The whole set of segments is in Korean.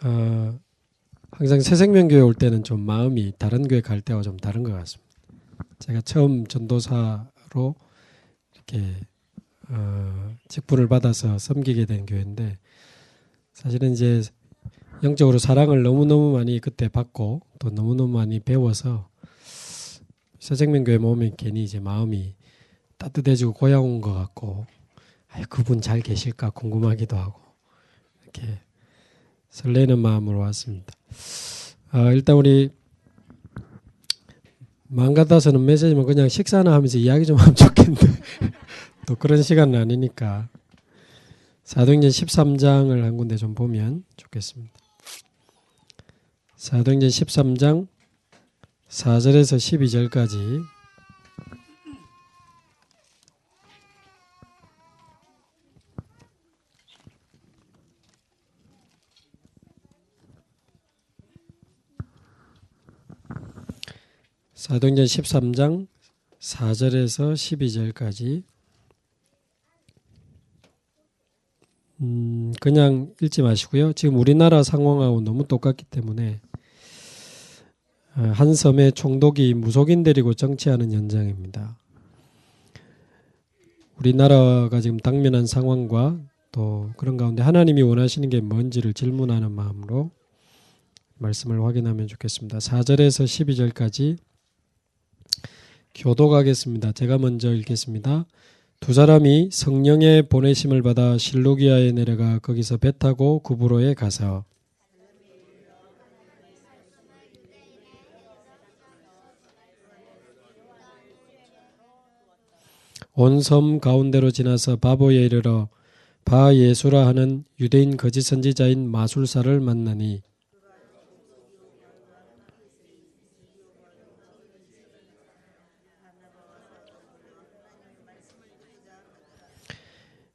어, 항상 새생명교회 올 때는 좀 마음이 다른 교회 갈 때와 좀 다른 것 같습니다. 제가 처음 전도사로 이렇게 직분을 받아서 섬기게 된 교회인데, 사실은 이제 영적으로 사랑을 너무너무 많이 그때 받고 또 너무너무 많이 배워서 새생명교회 모으면 괜히 이제 마음이 따뜻해지고 고향 온 것 같고, 그분 잘 계실까 궁금하기도 하고 이렇게 설레는 마음으로 왔습니다. 일단 우리 마음 같아서는 메시지만 그냥 식사나 하면서 이야기 좀 하면 좋겠는데 또 그런 시간은 아니니까 사도행전 13장을 한 군데 좀 보면 좋겠습니다. 사도행전 13장 4절에서 12절까지 사도행전 13장 4절에서 12절까지 그냥 읽지 마시고요. 지금 우리나라 상황하고 너무 똑같기 때문에 한 섬에 총독이 무속인 데리고 정치하는 현장입니다. 우리나라가 지금 당면한 상황과 또 그런 가운데 하나님이 원하시는 게 뭔지를 질문하는 마음으로 말씀을 확인하면 좋겠습니다. 4절에서 12절까지 교독하겠습니다. 제가 먼저 읽겠습니다. 두 사람이 성령의 보내심을 받아 실루기아에 내려가 거기서 배 타고 구브로에 가서 온 섬 가운데로 지나서 바보에 이르러 바 예수라 하는 유대인 거짓 선지자인 마술사를 만나니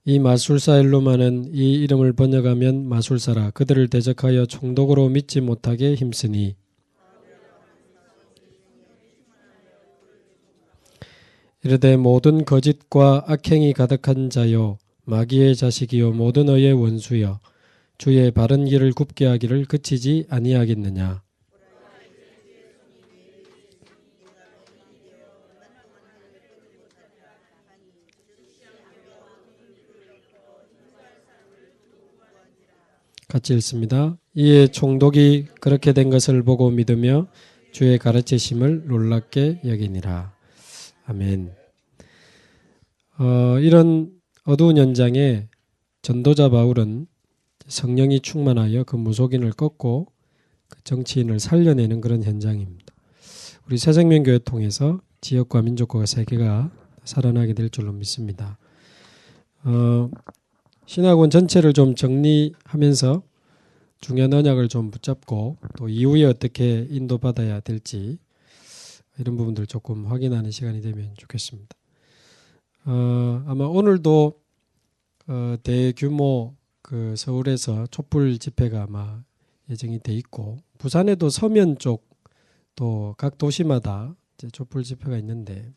이 마술사 엘루마는 이 이름을 번역하면 마술사라 그들을 대적하여 총독으로 믿지 못하게 힘쓰니 이르되 모든 거짓과 악행이 가득한 자요 마귀의 자식이요 모든 의의 원수여 주의 바른 길을 굽게 하기를 그치지 아니하겠느냐. 같이 읽습니다. 이에 총독이 그렇게 된 것을 보고 믿으며 주의 가르치심을 놀랍게 여기니라. 아멘. 이런 어두운 현장에 전도자 바울은 성령이 충만하여 그 무속인을 꺾고 그 정치인을 살려내는 그런 현장입니다. 우리 새생명교회 통해서 지역과 민족과 세계가 살아나게 될 줄로 믿습니다. 신학원 전체를 좀 정리하면서 중요한 언약을 좀 붙잡고 또 이후에 어떻게 인도받아야 될지 이런 부분들 조금 확인하는 시간이 되면 좋겠습니다. 아마 오늘도 대규모 그 서울에서 촛불 집회가 아마 예정이 돼 있고 부산에도 서면 쪽 또 각 도시마다 이제 촛불 집회가 있는데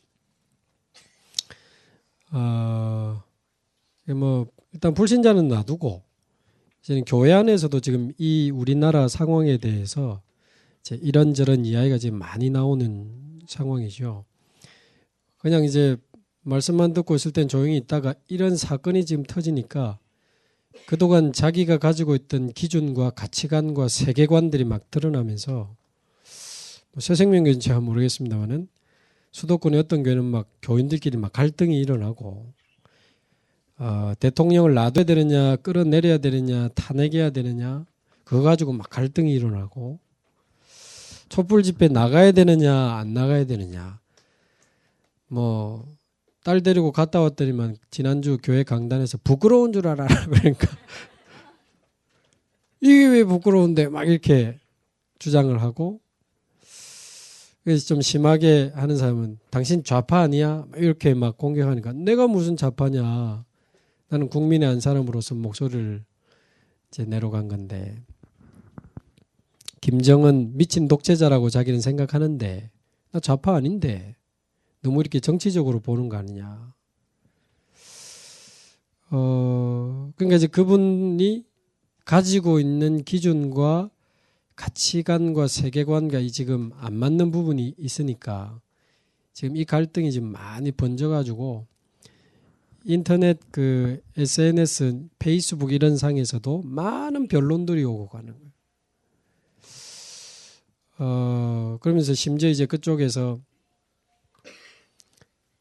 뭐 일단 불신자는 놔두고 이제는 교회 안에서도 지금 이 우리나라 상황에 대해서 이제 이런저런 이야기가 지금 많이 나오는 상황이죠. 그냥 이제 말씀만 듣고 있을 땐 조용히 있다가 이런 사건이 지금 터지니까 그동안 자기가 가지고 있던 기준과 가치관과 세계관들이 막 드러나면서 새생명교회는 제가 모르겠습니다만은 수도권의 어떤 교회는 막 교인들끼리 막 갈등이 일어나고 대통령을 놔둬야 되느냐 끌어내려야 되느냐 탄핵해야 되느냐 그거 가지고 막 갈등이 일어나고 촛불 집회 나가야 되느냐 안 나가야 되느냐 뭐 딸 데리고 갔다 왔더니만 지난주 교회 강단에서 부끄러운 줄 알아라 그러니까 이게 왜 부끄러운데 막 이렇게 주장을 하고 그래서 좀 심하게 하는 사람은 당신 좌파 아니야? 이렇게 막 공격하니까 내가 무슨 좌파냐 나는 국민의 한 사람으로서 목소리를 이제 내려간 건데 김정은 미친 독재자라고 자기는 생각하는데 나 좌파 아닌데 너무 이렇게 정치적으로 보는 거 아니냐. 그러니까 이제 그분이 가지고 있는 기준과 가치관과 세계관과 지금 안 맞는 부분이 있으니까 지금 이 갈등이 지금 많이 번져가지고 인터넷 그 SNS, 페이스북 이런 상에서도 많은 변론들이 오고 가는 거예요. 그러면서 심지어 이제 그쪽에서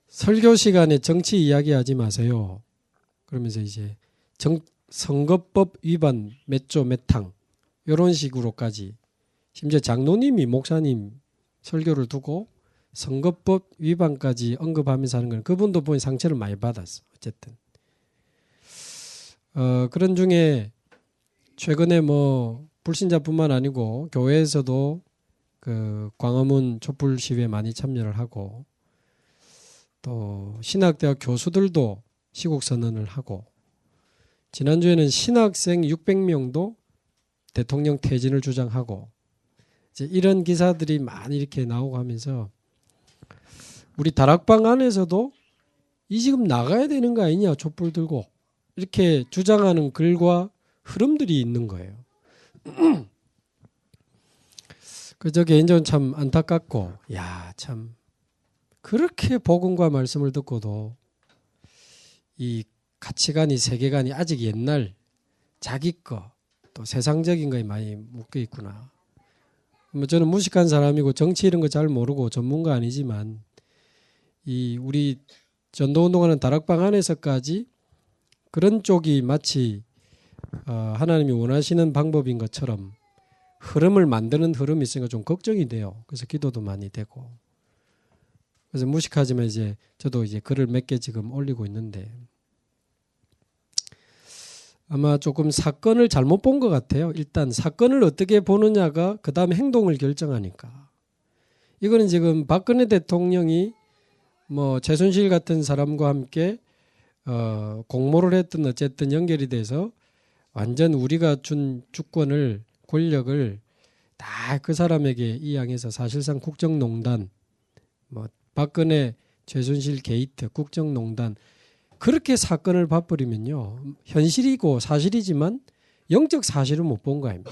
설교 시간에 정치 이야기하지 마세요. 그러면서 이제 선거법 위반 몇 조 몇 항 이런 식으로까지 심지어 장로님이 목사님 설교를 두고 선거법 위반까지 언급하면서 하는 건 그분도 보니 상처를 많이 받았어. 어쨌든 그런 중에 최근에 뭐 불신자뿐만 아니고 교회에서도 그 광화문 촛불 시위에 많이 참여를 하고 또 신학대학 교수들도 시국 선언을 하고 지난주에는 신학생 600명도 대통령 퇴진을 주장하고 이제 이런 기사들이 많이 이렇게 나오고 하면서 우리 다락방 안에서도 이 지금 나가야 되는 거 아니냐 촛불 들고 이렇게 주장하는 글과 흐름들이 있는 거예요. 그저 개인적으로 참 안타깝고 참 그렇게 복음과 말씀을 듣고도 이 가치관이 세계관이 아직 옛날 자기 거 또 세상적인 거에 많이 묶여 있구나. 뭐 저는 무식한 사람이고 정치 이런 거 잘 모르고 전문가 아니지만 이 우리 전도운동하는 다락방 안에서까지 그런 쪽이 마치 하나님이 원하시는 방법인 것처럼 흐름을 만드는 흐름이 있으니까 좀 걱정이 돼요. 그래서 기도도 많이 되고. 그래서 무식하지만 이제 저도 이제 글을 몇 개 지금 올리고 있는데 아마 조금 사건을 잘못 본 것 같아요. 일단 사건을 어떻게 보느냐가 그 다음에 행동을 결정하니까. 이거는 지금 박근혜 대통령이 뭐 최순실 같은 사람과 함께 공모를 했든 어쨌든 연결이 돼서 완전 우리가 준 주권을 권력을 다 그 사람에게 이양해서 사실상 국정농단 뭐 박근혜 최순실 게이트 국정농단 그렇게 사건을 봐버리면요 현실이고 사실이지만 영적 사실을 못 본 거 아닙니까?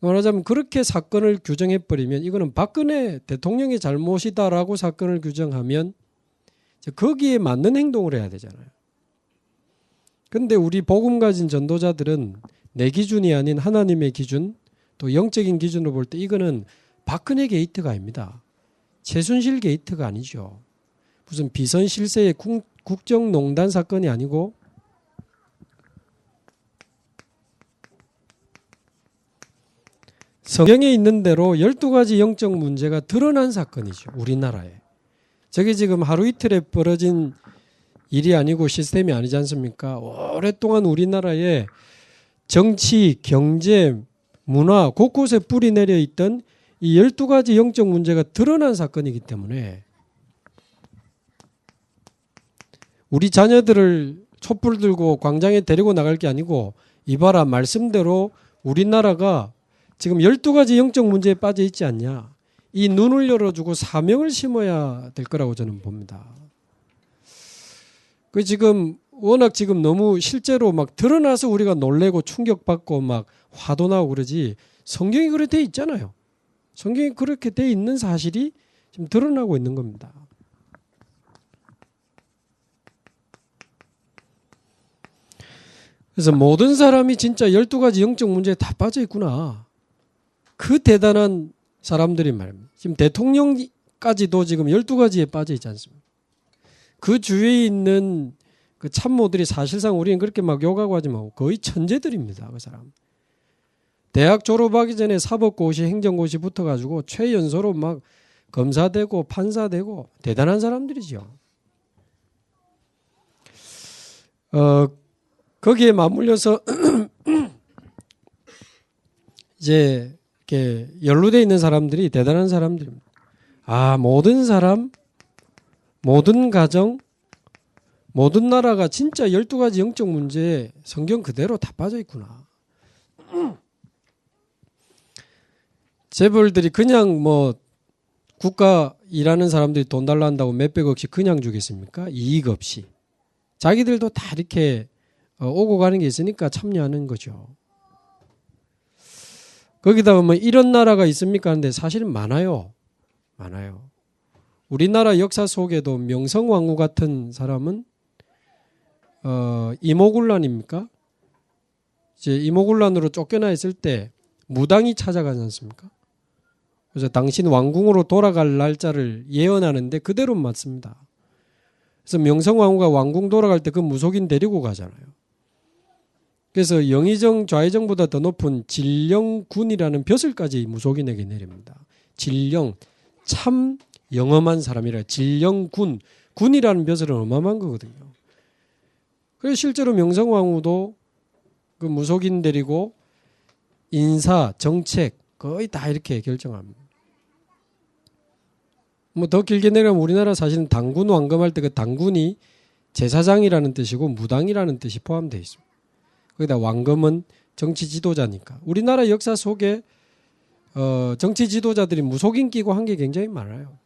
말하자면 그렇게 사건을 규정해버리면 이거는 박근혜 대통령의 잘못이다라고 사건을 규정하면 거기에 맞는 행동을 해야 되잖아요. 그런데 우리 복음 가진 전도자들은 내 기준이 아닌 하나님의 기준 또 영적인 기준으로 볼 때 이거는 박근혜 게이트가 아닙니다. 최순실 게이트가 아니죠. 무슨 비선 실세의 국정농단 사건이 아니고 성경에 있는 대로 12가지 영적 문제가 드러난 사건이죠. 우리나라에. 저게 지금 하루 이틀에 벌어진 일이 아니고 시스템이 아니지 않습니까? 오랫동안 우리나라에 정치, 경제, 문화 곳곳에 뿌리 내려 있던 이 12가지 영적 문제가 드러난 사건이기 때문에 우리 자녀들을 촛불 들고 광장에 데리고 나갈 게 아니고 이봐라 말씀대로 우리나라가 지금 12가지 영적 문제에 빠져 있지 않냐. 이 눈을 열어주고 사명을 심어야 될 거라고 저는 봅니다. 그 지금 워낙 지금 너무 실제로 막 드러나서 우리가 놀래고 충격받고 막 화도 나고 그러지 성경이 그렇게 돼 있잖아요. 성경이 그렇게 돼 있는 사실이 지금 드러나고 있는 겁니다. 그래서 모든 사람이 진짜 12가지 영적 문제에 다 빠져 있구나. 그 대단한 사람들이 말입니다. 지금 대통령까지도 지금 12가지에 빠져 있지 않습니까? 그 주위에 있는 그 참모들이 사실상 우리는 그렇게 막 욕하고 하지 말고 거의 천재들입니다. 그 사람. 대학 졸업하기 전에 사법고시, 행정고시 붙어가지고 최연소로 막 검사되고 판사되고 대단한 사람들이죠. 거기에 맞물려서 이제 이렇게 연루되어 있는 사람들이 대단한 사람들입니다. 모든 사람, 모든 가정, 모든 나라가 진짜 12가지 영적 문제에 성경 그대로 다 빠져 있구나. 재벌들이 그냥 뭐 국가 일하는 사람들이 돈 달라 한다고 몇백억씩 그냥 주겠습니까? 이익 없이. 자기들도 다 이렇게 오고 가는 게 있으니까 참여하는 거죠. 거기다 뭐 이런 나라가 있습니까 하는데 사실은 많아요. 많아요. 우리나라 역사 속에도 명성황후 같은 사람은 이모군란입니까? 이제 이모군란으로 쫓겨나 있을 때 무당이 찾아가지 않습니까? 그래서 당신 왕궁으로 돌아갈 날짜를 예언하는데 그대로 맞습니다. 그래서 명성황후가 왕궁 돌아갈 때 그 무속인 데리고 가잖아요. 그래서 영의정 좌의정보다 더 높은 진령군이라는 벼슬까지 무속인에게 내립니다. 진령, 참 영험한 사람이라 진령군, 군이라는 벼슬은 어마어마한 거거든요. 그래서 실제로 명성황후도 그 무속인 데리고 인사, 정책 거의 다 이렇게 결정합니다. 뭐 더 길게 내려가면 우리나라 사실은 당군 왕검할 때 그 당군이 제사장이라는 뜻이고 무당이라는 뜻이 포함되어 있습니다. 거기다 왕검은 정치 지도자니까. 우리나라 역사 속에 정치 지도자들이 무속인 끼고 한 게 굉장히 많아요.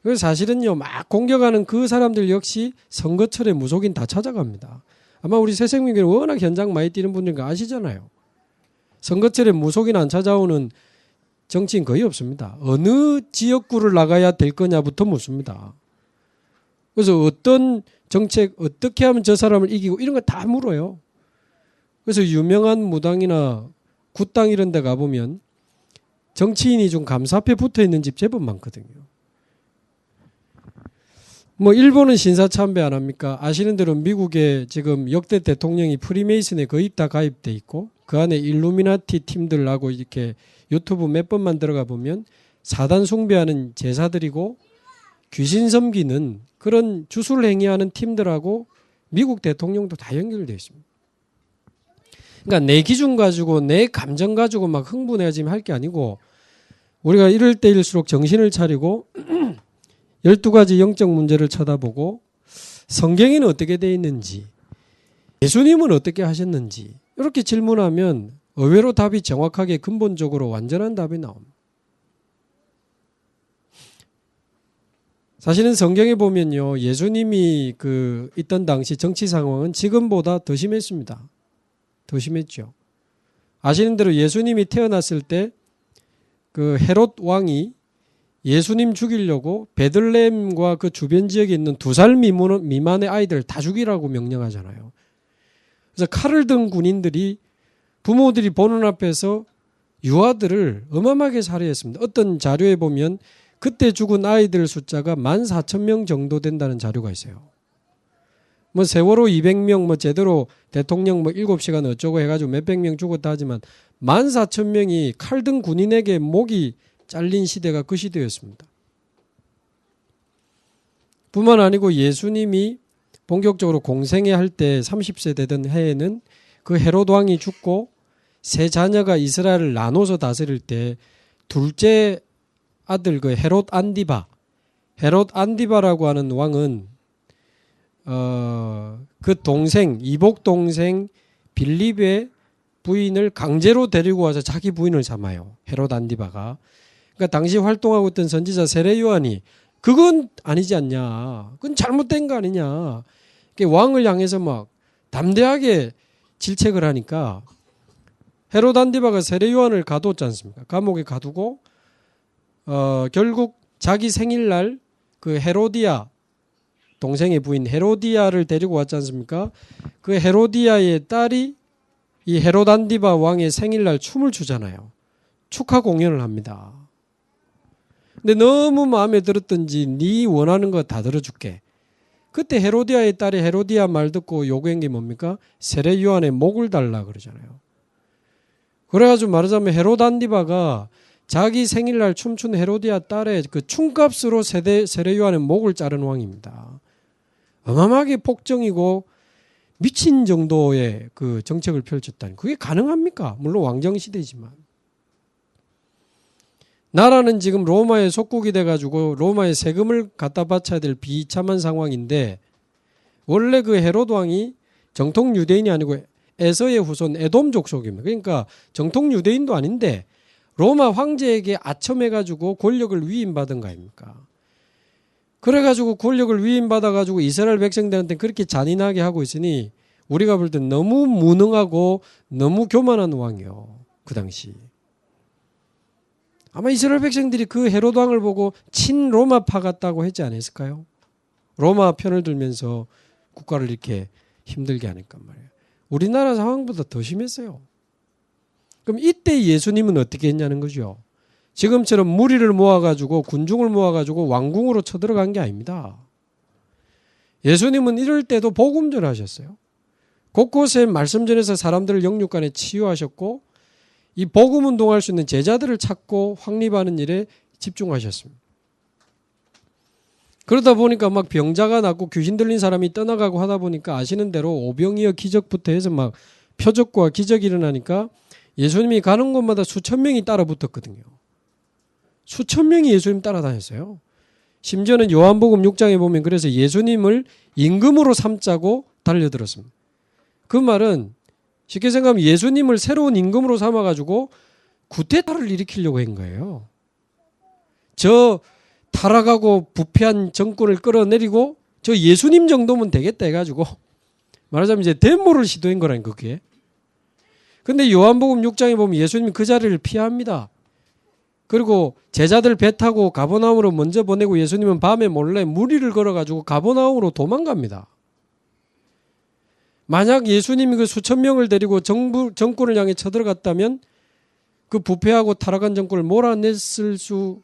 그래서 사실은요, 막 공격하는 그 사람들 역시 선거철에 무속인 다 찾아갑니다. 아마 우리 새생명교회 워낙 현장 많이 뛰는 분들과 아시잖아요. 선거철에 무속인 안 찾아오는 정치인 거의 없습니다. 어느 지역구를 나가야 될 거냐부터 묻습니다. 그래서 어떤 정책 어떻게 하면 저 사람을 이기고 이런 거 다 물어요. 그래서 유명한 무당이나 굿당 이런 데 가보면 정치인이 좀 감사패 붙어 있는 집 제법 많거든요. 뭐 일본은 신사참배 안 합니까? 아시는 대로 미국의 지금 역대 대통령이 프리메이슨에 거의 다 가입돼 있고 그 안에 일루미나티 팀들하고 이렇게 유튜브 몇 번만 들어가 보면 사단 숭배하는 제사들이고 귀신 섬기는 그런 주술 행위하는 팀들하고 미국 대통령도 다 연결되어 있습니다. 그러니까 내 기준 가지고 내 감정 가지고 막 흥분해야지 할 게 아니고 우리가 이럴 때일수록 정신을 차리고 12가지 영적 문제를 쳐다보고 성경에는 어떻게 되어 있는지 예수님은 어떻게 하셨는지 이렇게 질문하면 의외로 답이 정확하게 근본적으로 완전한 답이 나옵니다. 사실은 성경에 보면요, 예수님이 있던 당시 정치 상황은 지금보다 더 심했습니다. 더 심했죠. 아시는 대로 예수님이 태어났을 때 그 헤롯 왕이 예수님 죽이려고 베들레헴과 그 주변 지역에 있는 2살 미만의 아이들 다 죽이라고 명령하잖아요. 그래서 칼을 든 군인들이 부모들이 보는 앞에서 유아들을 어마어마하게 살해했습니다. 어떤 자료에 보면 그때 죽은 아이들 숫자가 14,000명 정도 된다는 자료가 있어요. 뭐 세월호 200명 뭐 제대로 대통령 뭐 7시간 어쩌고 해가지고 몇백 명 죽었다 하지만 14,000명이 칼 든 군인에게 목이 잘린 시대가 그 시대였습니다. 뿐만 아니고 예수님이 본격적으로 공생애 할 때 30세 되던 해에는 그 헤롯 왕이 죽고 세 자녀가 이스라엘을 나눠서 다스릴 때 둘째 아들 그 헤롯 안디바라고 하는 왕은 그 동생 이복 동생 빌립의 부인을 강제로 데리고 와서 자기 부인을 삼아요. 헤롯 안디바가. 그러니까 당시 활동하고 있던 선지자 세례 요한이 그건 아니지 않냐. 그건 잘못된 거 아니냐. 왕을 향해서 막 담대하게 질책을 하니까 헤롯 안디바가 세례 요한을 가두었지 않습니까? 감옥에 가두고 결국 자기 생일날 그 헤로디아 동생의 부인 헤로디아를 데리고 왔지 않습니까? 그 헤로디아의 딸이 이 헤롯 안디바 왕의 생일날 춤을 추잖아요. 축하 공연을 합니다. 근데 너무 마음에 들었던지 네 원하는 거 다 들어줄게. 그때 헤로디아의 딸이 헤로디아 말 듣고 요구한 게 뭡니까? 세례 요한의 목을 달라 그러잖아요. 그래가지고 말하자면 헤롯 안디바가 자기 생일날 춤춘 헤로디아 딸의 그 춤값으로 세례 요한의 목을 자른 왕입니다. 어마어마하게 폭정이고 미친 정도의 그 정책을 펼쳤다니 그게 가능합니까? 물론 왕정시대지만. 나라는 지금 로마의 속국이 돼가지고 로마에 세금을 갖다 바쳐야 될 비참한 상황인데 원래 그 헤롯 왕이 정통 유대인이 아니고 에서의 후손 에돔 족속입니다. 그러니까 정통 유대인도 아닌데 로마 황제에게 아첨해가지고 권력을 위임받은 거 아닙니까? 그래가지고 권력을 위임받아가지고 이스라엘 백성들한테 그렇게 잔인하게 하고 있으니 우리가 볼 때 너무 무능하고 너무 교만한 왕이요. 그 당시. 아마 이스라엘 백성들이 그 헤롯 왕을 보고 친로마파 같다고 했지 않았을까요? 로마 편을 들면서 국가를 이렇게 힘들게 하니까 말이에요. 우리나라 상황보다 더 심했어요. 그럼 이때 예수님은 어떻게 했냐는 거죠. 지금처럼 무리를 모아가지고 군중을 모아가지고 왕궁으로 쳐들어간 게 아닙니다. 예수님은 이럴 때도 복음 전하셨어요. 곳곳에 말씀 전해서 사람들을 영육간에 치유하셨고 이 복음 운동할 수 있는 제자들을 찾고 확립하는 일에 집중하셨습니다. 그러다 보니까 막 병자가 낫고 귀신 들린 사람이 떠나가고 하다 보니까 아시는 대로 오병이어 기적부터 해서 막 표적과 기적이 일어나니까 예수님이 가는 곳마다 수천 명이 따라 붙었거든요. 수천 명이 예수님 따라다녔어요. 심지어는 요한복음 6장에 보면 그래서 예수님을 임금으로 삼자고 달려들었습니다. 그 말은 쉽게 생각하면 예수님을 새로운 임금으로 삼아가지고 구테타를 일으키려고 한 거예요. 저 타락하고 부패한 정권을 끌어내리고 저 예수님 정도면 되겠다 해가지고 말하자면 이제 데모를 시도한 거라는 그게. 근데 요한복음 6장에 보면 예수님이 그 자리를 피합니다. 그리고 제자들 배 타고 가버나움으로 먼저 보내고 예수님은 밤에 몰래 무리를 걸어가지고 가버나움으로 도망갑니다. 만약 예수님이 그 수천 명을 데리고 정권을 향해 쳐들어갔다면 그 부패하고 타락한 정권을 몰아냈을 수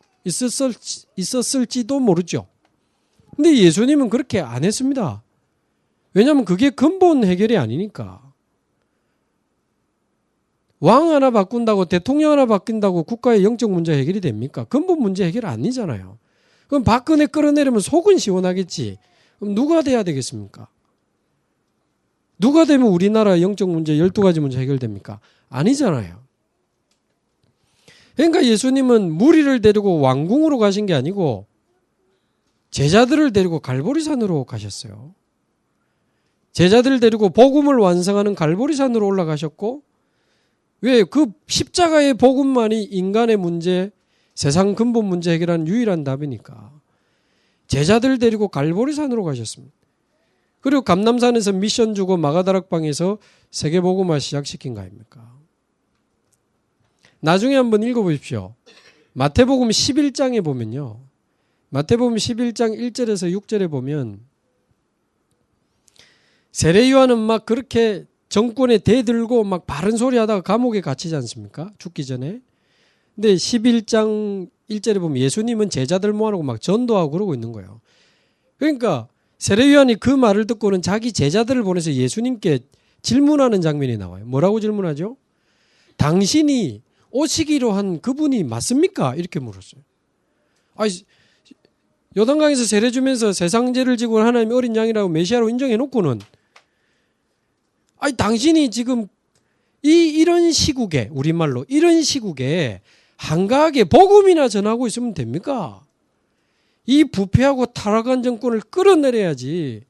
있었을지도 모르죠. 근데 예수님은 그렇게 안 했습니다. 왜냐하면 그게 근본 해결이 아니니까. 왕 하나 바꾼다고 대통령 하나 바뀐다고 국가의 영적 문제 해결이 됩니까? 근본 문제 해결 아니잖아요. 그럼 박근혜 끌어내리면 속은 시원하겠지. 그럼 누가 돼야 되겠습니까? 누가 되면 우리나라 영적 문제 12가지 문제 해결됩니까? 아니잖아요. 그러니까 예수님은 무리를 데리고 왕궁으로 가신 게 아니고 제자들을 데리고 갈보리산으로 가셨어요. 제자들을 데리고 복음을 완성하는 갈보리산으로 올라가셨고 왜 그 십자가의 복음만이 인간의 문제, 세상 근본 문제 해결하는 유일한 답이니까 제자들 데리고 갈보리산으로 가셨습니다. 그리고 감남산에서 미션 주고 마가다락방에서 세계복음화 시작시킨 거 아닙니까? 나중에 한번 읽어보십시오. 마태복음 11장에 보면요. 마태복음 11장 1절에서 6절에 보면 세례 요한은 막 그렇게 정권에 대들고 막 바른 소리 하다가 감옥에 갇히지 않습니까? 죽기 전에. 근데 11장 1절에 보면 예수님은 제자들 모아놓고 막 전도하고 그러고 있는 거예요. 그러니까 세례 요한이 그 말을 듣고는 자기 제자들을 보내서 예수님께 질문하는 장면이 나와요. 뭐라고 질문하죠? 당신이 오시기로 한 그분이 맞습니까? 이렇게 물었어요. 아니, 요단강에서 세례 주면서 세상 죄를 지고 하나님의 어린 양이라고 메시아로 인정해놓고는 아니 당신이 지금 이런 시국에 우리말로 이런 시국에 한가하게 복음이나 전하고 있으면 됩니까? 이 부패하고 타락한 정권을 끌어내려야지.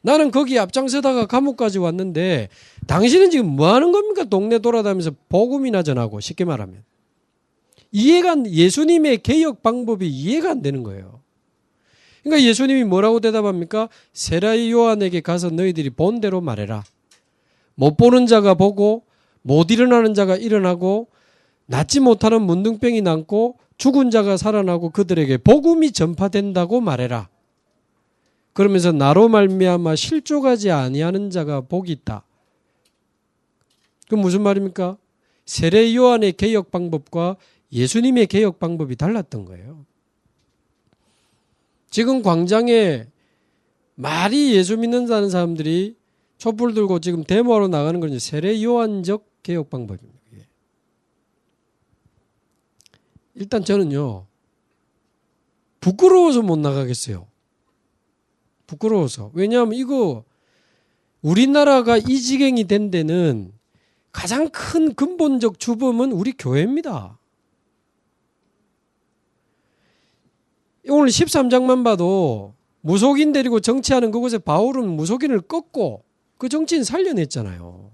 나는 거기 앞장서다가 감옥까지 왔는데 당신은 지금 뭐 하는 겁니까? 동네 돌아다니면서 복음이나 전하고 쉽게 말하면. 예수님의 개혁 방법이 이해가 안 되는 거예요. 그러니까 예수님이 뭐라고 대답합니까? 세례 요한에게 가서 너희들이 본 대로 말해라. 못 보는 자가 보고 못 일어나는 자가 일어나고 낫지 못하는 문둥병이 낫고 죽은 자가 살아나고 그들에게 복음이 전파된다고 말해라. 그러면서 나로 말미암아 실족하지 아니하는 자가 복이 있다. 그 무슨 말입니까? 세례 요한의 개혁 방법과 예수님의 개혁 방법이 달랐던 거예요. 지금 광장에 말이 예수 믿는다는 사람들이 촛불 들고 지금 데모하러 나가는 건 세례 요한적 개혁 방법입니다. 일단 저는요, 부끄러워서 못 나가겠어요. 부끄러워서. 왜냐하면 이거 우리나라가 이 지경이 된 데는 가장 큰 근본적 주범은 우리 교회입니다. 오늘 13장만 봐도 무속인 데리고 정치하는 그곳에 바울은 무속인을 꺾고 그 정치인 살려냈잖아요.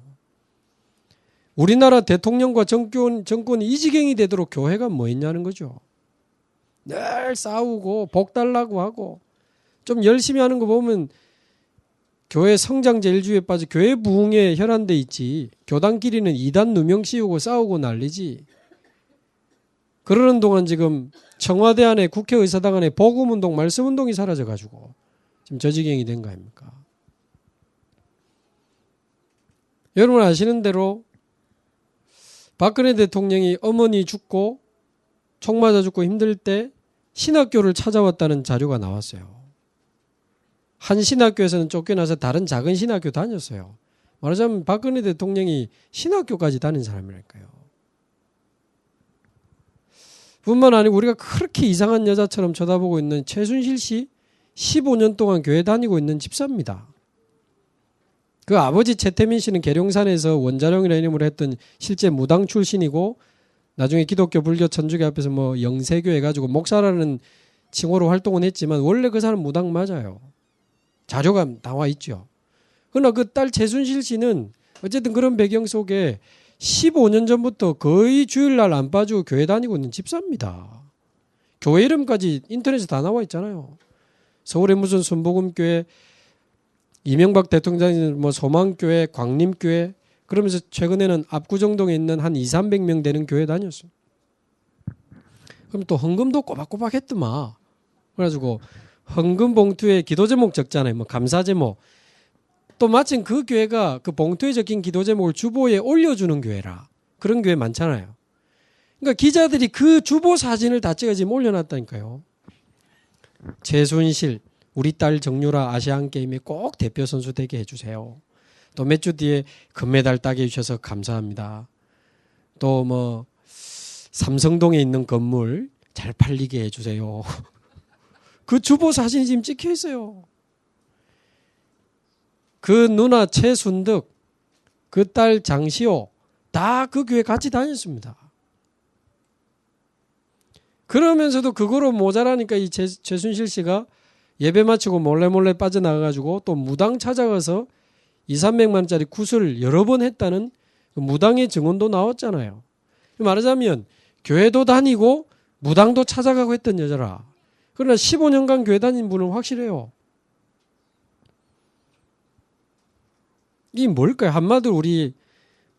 우리나라 대통령과 정권이 이 지경이 되도록 교회가 뭐 했냐는 거죠. 늘 싸우고 복 달라고 하고 좀 열심히 하는 거 보면 교회 성장 제일주의에 빠져 교회 부흥에 혈안돼 있지. 교단끼리는 이단 누명 씌우고 싸우고 난리지. 그러는 동안 지금 청와대 안에 국회의사당 안에 복음운동 말씀운동이 사라져가지고 지금 저 지경이 된 거 아닙니까? 여러분 아시는 대로 박근혜 대통령이 어머니 죽고 총 맞아 죽고 힘들 때 신학교를 찾아왔다는 자료가 나왔어요. 한 신학교에서는 쫓겨나서 다른 작은 신학교 다녔어요. 말하자면 박근혜 대통령이 신학교까지 다닌 사람이랄까요. 뿐만 아니고 우리가 그렇게 이상한 여자처럼 쳐다보고 있는 최순실 씨 15년 동안 교회 다니고 있는 집사입니다. 그 아버지 최태민 씨는 계룡산에서 원자룡이라는 이름으로 했던 실제 무당 출신이고 나중에 기독교 불교 천주교 앞에서 뭐 영세교 해가지고 목사라는 칭호로 활동은 했지만 원래 그 사람 무당 맞아요. 자료가 나와 있죠. 그러나 그 딸 최순실 씨는 어쨌든 그런 배경 속에 15년 전부터 거의 주일날 안 빠지고 교회 다니고 있는 집사입니다. 교회 이름까지 인터넷에 다 나와 있잖아요. 서울에 무슨 순복음교회, 이명박 대통령이 뭐 소망교회, 광림교회, 그러면서 최근에는 압구정동에 있는 한 200~300명 되는 교회 다녔어요. 그럼 또 헌금도 꼬박꼬박 했더만. 그래가지고 헌금 봉투에 기도 제목 적잖아요. 뭐 감사 제목. 또 마침 그 교회가 그 봉투에 적힌 기도 제목을 주보에 올려주는 교회라. 그런 교회 많잖아요. 그러니까 기자들이 그 주보 사진을 다 찍어 지금 올려놨다니까요. 최순실, 우리 딸 정유라 아시안게임에 꼭 대표 선수 되게 해주세요. 또 몇 주 뒤에 금메달 따게 해주셔서 감사합니다. 또 뭐 삼성동에 있는 건물 잘 팔리게 해주세요. 그 주보 사진이 지금 찍혀 있어요. 그 누나 최순득, 그 딸 장시호 다 그 교회 같이 다녔습니다. 그러면서도 그거로 모자라니까 이 최순실 씨가 예배 마치고 몰래 빠져나가가지고 또 무당 찾아가서 200~300만 원짜리 굿을 여러 번 했다는 무당의 증언도 나왔잖아요. 말하자면 교회도 다니고 무당도 찾아가고 했던 여자라. 그러나 15년간 교회 다닌 분은 확실해요. 이 뭘까요? 한마디로 우리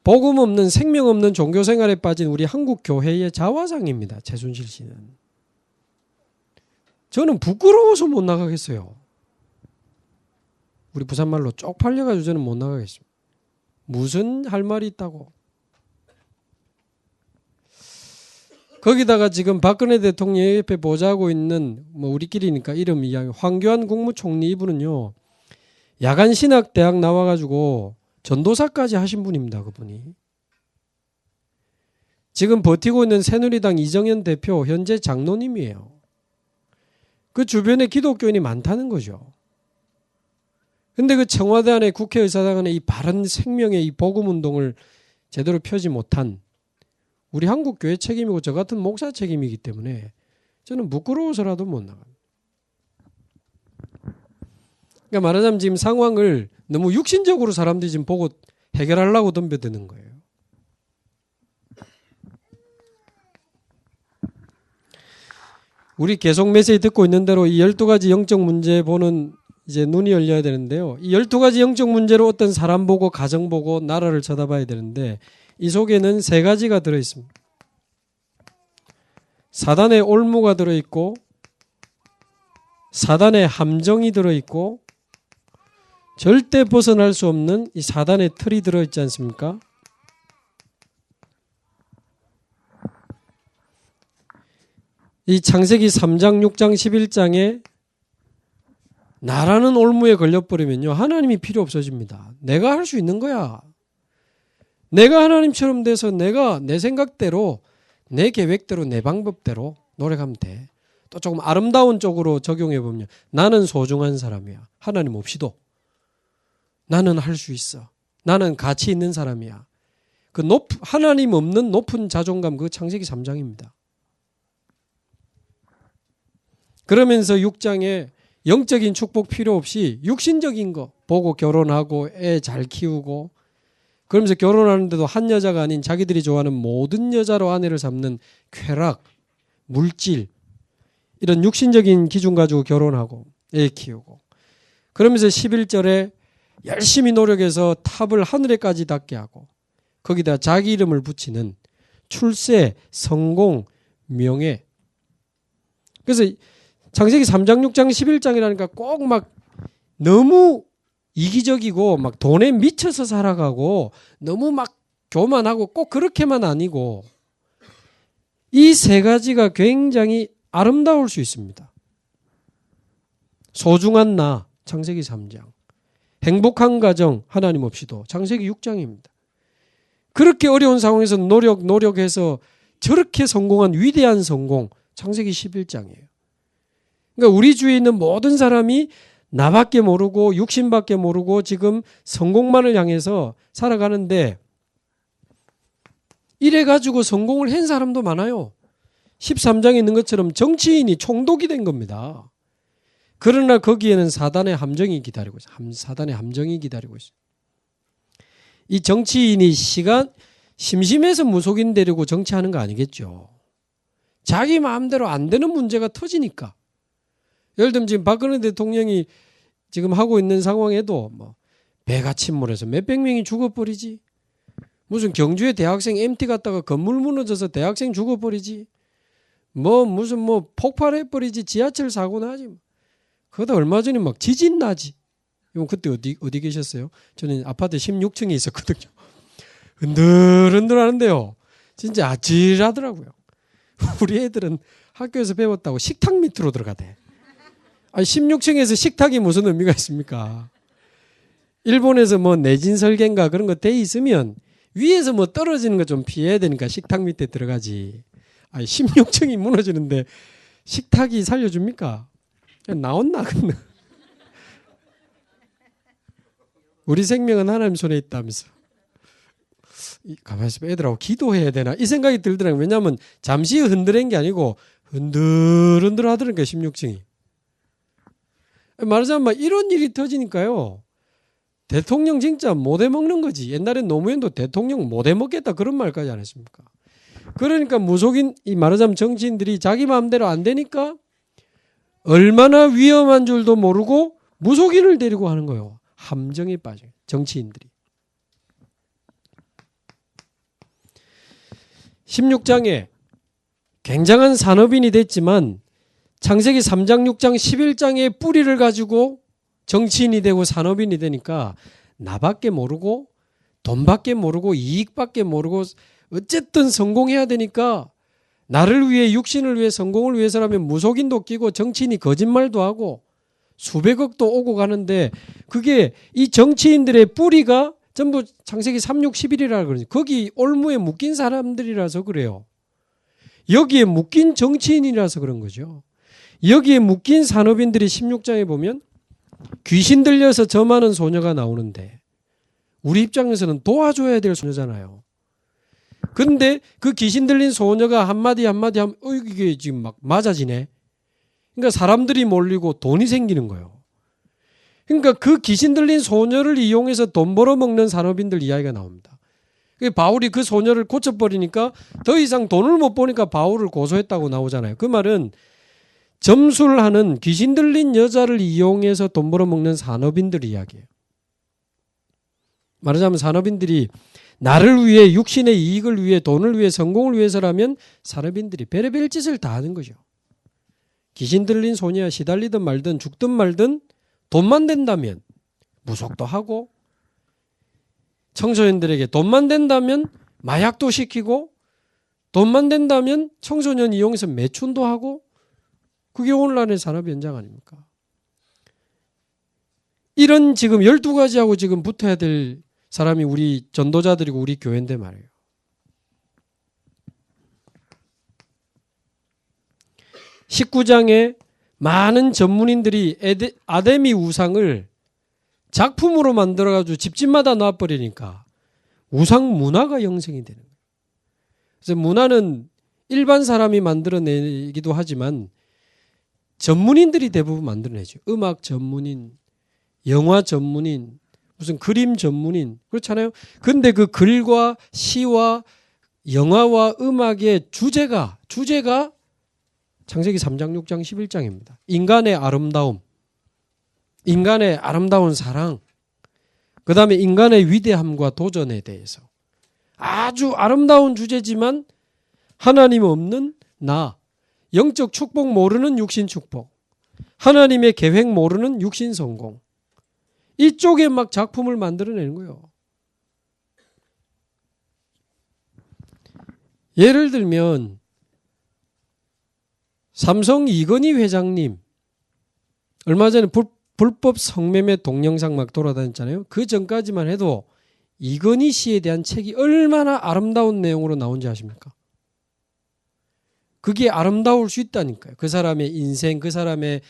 복음 없는 생명 없는 종교 생활에 빠진 우리 한국 교회의 자화상입니다. 최순실 씨는. 저는 부끄러워서 못 나가겠어요. 우리 부산말로 쪽팔려가지고 저는 못 나가겠습니다. 무슨 할 말이 있다고. 거기다가 지금 박근혜 대통령 옆에 보자고 있는 뭐 우리끼리니까 이름 이야기 황교안 국무총리 이분은요. 야간신학대학 나와가지고 전도사까지 하신 분입니다. 그분이. 지금 버티고 있는 새누리당 이정현 대표 현재 장로님이에요. 그 주변에 기독교인이 많다는 거죠. 근데 그 청와대 안에 국회의사당 안에 이 바른 생명의 이 복음운동을 제대로 펴지 못한 우리 한국교회 책임이고 저 같은 목사 책임이기 때문에 저는 부끄러워서라도 못 나갑니다. 그러니까 말하자면 지금 상황을 너무 육신적으로 사람들이 지금 보고 해결하려고 덤벼드는 거예요. 우리 계속 메시지 듣고 있는 대로 이 12가지 영적 문제 보는 이제 눈이 열려야 되는데요. 이 12가지 영적 문제로 어떤 사람 보고 가정 보고 나라를 쳐다봐야 되는데 이 속에는 3가지가 들어있습니다. 사단의 올무가 들어있고 사단의 함정이 들어있고 절대 벗어날 수 없는 이 사단의 틀이 들어있지 않습니까? 이 창세기 3장, 6장, 11장에 나라는 올무에 걸려버리면요. 하나님이 필요 없어집니다. 내가 할 수 있는 거야. 내가 하나님처럼 돼서 내가 내 생각대로 내 계획대로 내 방법대로 노력하면 돼. 또 조금 아름다운 쪽으로 적용해 보면 나는 소중한 사람이야. 하나님 없이도. 나는 할 수 있어. 나는 가치 있는 사람이야. 그 하나님 없는 높은 자존감 그 창세기 3장입니다. 그러면서 6장에 영적인 축복 필요 없이 육신적인 거 보고 결혼하고 애 잘 키우고 그러면서 결혼하는데도 한 여자가 아닌 자기들이 좋아하는 모든 여자로 아내를 삼는 쾌락, 물질 이런 육신적인 기준 가지고 결혼하고 애 키우고 그러면서 11절에 열심히 노력해서 탑을 하늘에까지 닿게 하고 거기다 자기 이름을 붙이는 출세, 성공, 명예. 그래서 창세기 3장, 6장, 11장이라니까 꼭 막 너무 이기적이고 막 돈에 미쳐서 살아가고 너무 막 교만하고 꼭 그렇게만 아니고 이 세 가지가 굉장히 아름다울 수 있습니다. 소중한 나, 창세기 3장. 행복한 가정, 하나님 없이도, 창세기 6장입니다. 그렇게 어려운 상황에서 노력해서 저렇게 성공한 위대한 성공, 창세기 11장이에요. 그러니까 우리 주위에 있는 모든 사람이 나밖에 모르고 육신밖에 모르고 지금 성공만을 향해서 살아가는데 이래가지고 성공을 한 사람도 많아요. 13장에 있는 것처럼 정치인이 총독이 된 겁니다. 그러나 거기에는 사단의 함정이 기다리고 있어요. 사단의 함정이 기다리고 있어요. 이 정치인이 심심해서 무속인 되려고 정치하는 거 아니겠죠. 자기 마음대로 안 되는 문제가 터지니까. 예를 들면 지금 박근혜 대통령이 지금 하고 있는 상황에도 뭐 배가 침몰해서 몇백 명이 죽어버리지. 무슨 경주에 대학생 MT 갔다가 건물 무너져서 대학생 죽어버리지. 무슨 폭발해버리지. 지하철 사고 나지. 그러다 얼마 전에 막 지진 나지. 그때 어디 계셨어요? 저는 아파트 16층에 있었거든요. 흔들흔들 하는데요. 진짜 아찔하더라고요. 우리 애들은 학교에서 배웠다고 식탁 밑으로 들어가대. 아니 16층에서 식탁이 무슨 의미가 있습니까? 일본에서 내진 설계인가 그런 거 돼 있으면 위에서 떨어지는 거 좀 피해야 되니까 식탁 밑에 들어가지. 아니 16층이 무너지는데 식탁이 살려줍니까? 나온나? 우리 생명은 하나님 손에 있다면서. 가만히 있으면 애들하고 기도해야 되나? 이 생각이 들더라고요. 왜냐하면 잠시 흔들린 게 아니고 흔들흔들 하더라니까 16층이. 말하자면 이런 일이 터지니까요. 대통령 진짜 못 해먹는 거지. 옛날엔 노무현도 대통령 못 해먹겠다 그런 말까지 안 했습니까? 그러니까 무속인, 말하자면 정치인들이 자기 마음대로 안 되니까 얼마나 위험한 줄도 모르고 무속인을 데리고 하는 거예요. 함정에 빠져요. 정치인들이. 16장에 굉장한 산업인이 됐지만 창세기 3장, 6장, 11장의 뿌리를 가지고 정치인이 되고 산업인이 되니까 나밖에 모르고 돈밖에 모르고 이익밖에 모르고 어쨌든 성공해야 되니까 나를 위해 육신을 위해 성공을 위해서라면 무속인도 끼고 정치인이 거짓말도 하고 수백억도 오고 가는데 그게 이 정치인들의 뿌리가 전부 창세기 3, 6, 11이라 그러지. 거기 올무에 묶인 사람들이라서 그래요. 여기에 묶인 정치인이라서 그런 거죠. 여기에 묶인 산업인들이 16장에 보면 귀신 들려서 점하는 소녀가 나오는데 우리 입장에서는 도와줘야 될 소녀잖아요. 근데 그 귀신 들린 소녀가 한마디 하면 이게 지금 막 맞아지네. 그러니까 사람들이 몰리고 돈이 생기는 거예요. 그러니까 그 귀신 들린 소녀를 이용해서 돈 벌어먹는 산업인들 이야기가 나옵니다. 바울이 그 소녀를 고쳐버리니까 더 이상 돈을 못 버니까 바울을 고소했다고 나오잖아요. 그 말은 점술 하는 귀신 들린 여자를 이용해서 돈 벌어먹는 산업인들 이야기예요. 말하자면 산업인들이 나를 위해 육신의 이익을 위해 돈을 위해 성공을 위해서라면 산업인들이 별의별 짓을 다 하는 거죠. 귀신 들린 소녀에 시달리든 말든 죽든 말든 돈만 된다면 무속도 하고 청소년들에게 돈만 된다면 마약도 시키고 돈만 된다면 청소년 이용해서 매춘도 하고 그게 오늘날의 산업 현장 아닙니까? 이런 지금 12가지하고 지금 붙어야 될 사람이 우리 전도자들이고 우리 교회인데 말이에요. (19장에) 많은 전문인들이 아데미 우상을 작품으로 만들어가지고 집집마다 놔버리니까 우상 문화가 형성이 되는 거예요. 그래서 문화는 일반 사람이 만들어내기도 하지만 전문인들이 대부분 만들어내죠. 음악 전문인, 영화 전문인, 무슨 그림 전문인 그렇잖아요. 근데 그 글과 시와 영화와 음악의 주제가 창세기 3장, 6장, 11장입니다. 인간의 아름다움, 인간의 아름다운 사랑, 그 다음에 인간의 위대함과 도전에 대해서 아주 아름다운 주제지만 하나님 없는 나, 영적 축복 모르는 육신 축복, 하나님의 계획 모르는 육신 성공, 이쪽에 막 작품을 만들어내는 거예요. 예를 들면 삼성 이건희 회장님 얼마 전에 불법 성매매 동영상 막 돌아다녔잖아요. 그 전까지만 해도 이건희 씨에 대한 책이 얼마나 아름다운 내용으로 나온지 아십니까? 그게 아름다울 수 있다니까요. 그 사람의 인생, 그 사람의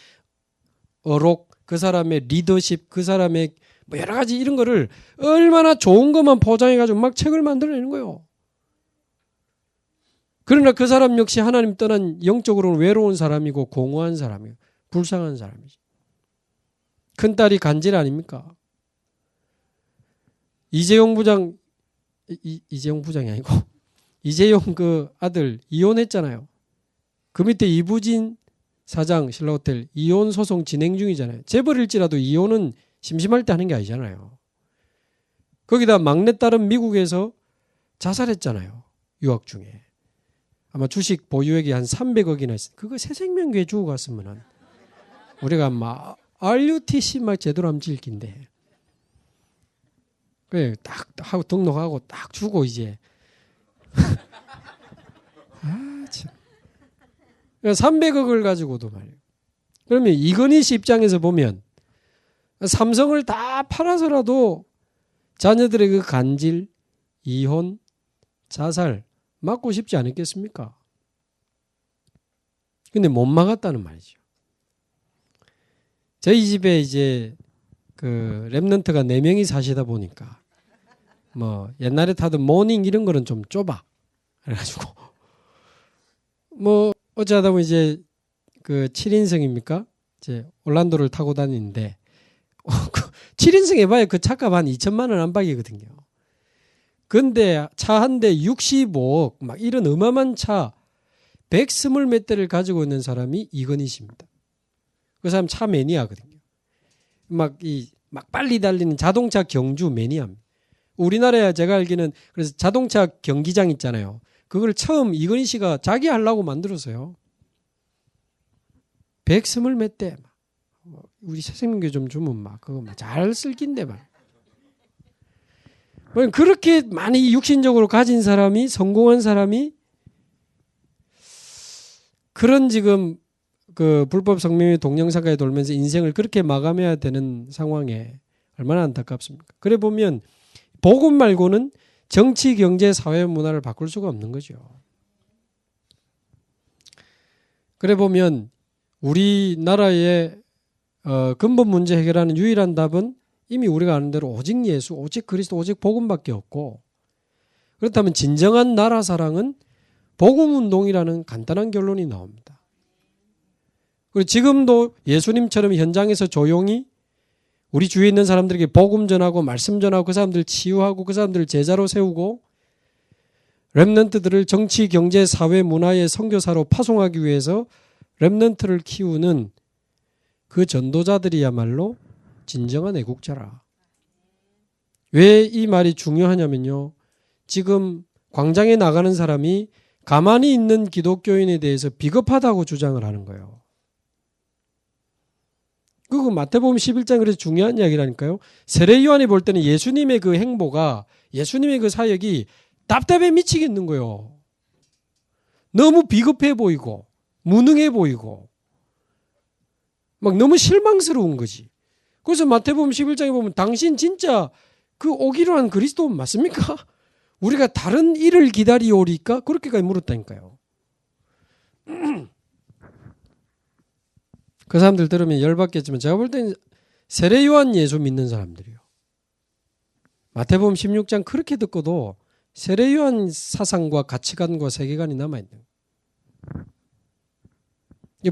어록, 그 사람의 리더십, 그 사람의 뭐 여러 가지 이런 거를 얼마나 좋은 것만 포장해가지고 막 책을 만들어내는 거예요. 그러나 그 사람 역시 하나님 떠난 영적으로는 외로운 사람이고 공허한 사람이고 불쌍한 사람이지. 큰딸이 간질 아닙니까? 이재용 부장이 아니고 이재용 그 아들 이혼했잖아요. 그 밑에 이부진 사장 신라호텔 이혼 소송 진행 중이잖아요. 재벌일지라도 이혼은 심심할 때 하는 게 아니잖아요. 거기다 막내딸은 미국에서 자살했잖아요. 유학 중에. 아마 주식 보유액이 한 300억이나 있어. 그거 새생명교회 주고 갔으면 우리가 막 RUTC 막 제대로 하면 질긴데. 그래 딱 하고 등록하고 딱 주고 이제. 아 참. 300억을 가지고도 말이에요. 그러면 이건희 씨 입장에서 보면 삼성을 다 팔아서라도 자녀들의 그 간질, 이혼, 자살 막고 싶지 않았겠습니까? 근데 못 막았다는 말이죠. 저희 집에 이제 그 랩런트가 4명이 사시다 보니까 뭐 옛날에 타던 모닝 이런 거는 좀 좁아. 그래가지고 뭐 어쩌다 보면 이제 그 7인승입니까? 이제 올란도를 타고 다니는데 7인승 해봐야 그 차값 한 2천만 원 안팎이거든요. 근데 차 한 대 65억 막 이런 어마어마한 차 120 몇 대를 가지고 있는 사람이 이건희 씨입니다. 그 사람 차 매니아거든요. 막 빨리 달리는 자동차 경주 매니아입니다. 우리나라에 제가 알기는 그래서 자동차 경기장 있잖아요. 그걸 처음 이건희 씨가 자기 하려고 만들었어요. 120 몇 대. 우리 새생명교 좀 주면 막 그거 막 잘 쓸 낀데 막. 그렇게 많이 육신적으로 가진 사람이 성공한 사람이 그런 지금 그 불법 성매매 동영상까지 돌면서 인생을 그렇게 마감해야 되는 상황에 얼마나 안타깝습니까? 그래 보면 복음 말고는 정치, 경제, 사회, 문화를 바꿀 수가 없는 거죠. 그래 보면 우리나라의 근본 문제 해결하는 유일한 답은 이미 우리가 아는 대로 오직 예수, 오직 그리스도, 오직 복음밖에 없고 그렇다면 진정한 나라 사랑은 복음운동이라는 간단한 결론이 나옵니다. 그리고 지금도 예수님처럼 현장에서 조용히 우리 주위에 있는 사람들에게 복음 전하고 말씀 전하고 그 사람들 치유하고 그 사람들을 제자로 세우고 렘넌트들을 정치, 경제, 사회, 문화의 선교사로 파송하기 위해서 렘넌트를 키우는 그 전도자들이야말로 진정한 애국자라. 왜 이 말이 중요하냐면요. 지금 광장에 나가는 사람이 가만히 있는 기독교인에 대해서 비겁하다고 주장을 하는 거예요. 그리고 마태복음 11장 그래서 중요한 이야기라니까요. 세례 요한이 볼 때는 예수님의 그 행보가 예수님의 그 사역이 답답해 미치겠는 거예요. 너무 비겁해 보이고 무능해 보이고 막 너무 실망스러운 거지. 그래서 마태복음 11장에 보면 당신 진짜 그 오기로 한 그리스도 맞습니까? 우리가 다른 일을 기다리오리까? 그렇게까지 물었다니까요. 그 사람들 들으면 열받겠지만 제가 볼 때는 세례 요한 예수 믿는 사람들이요. 마태복음 16장 그렇게 듣고도 세례 요한 사상과 가치관과 세계관이 남아있는 거예요.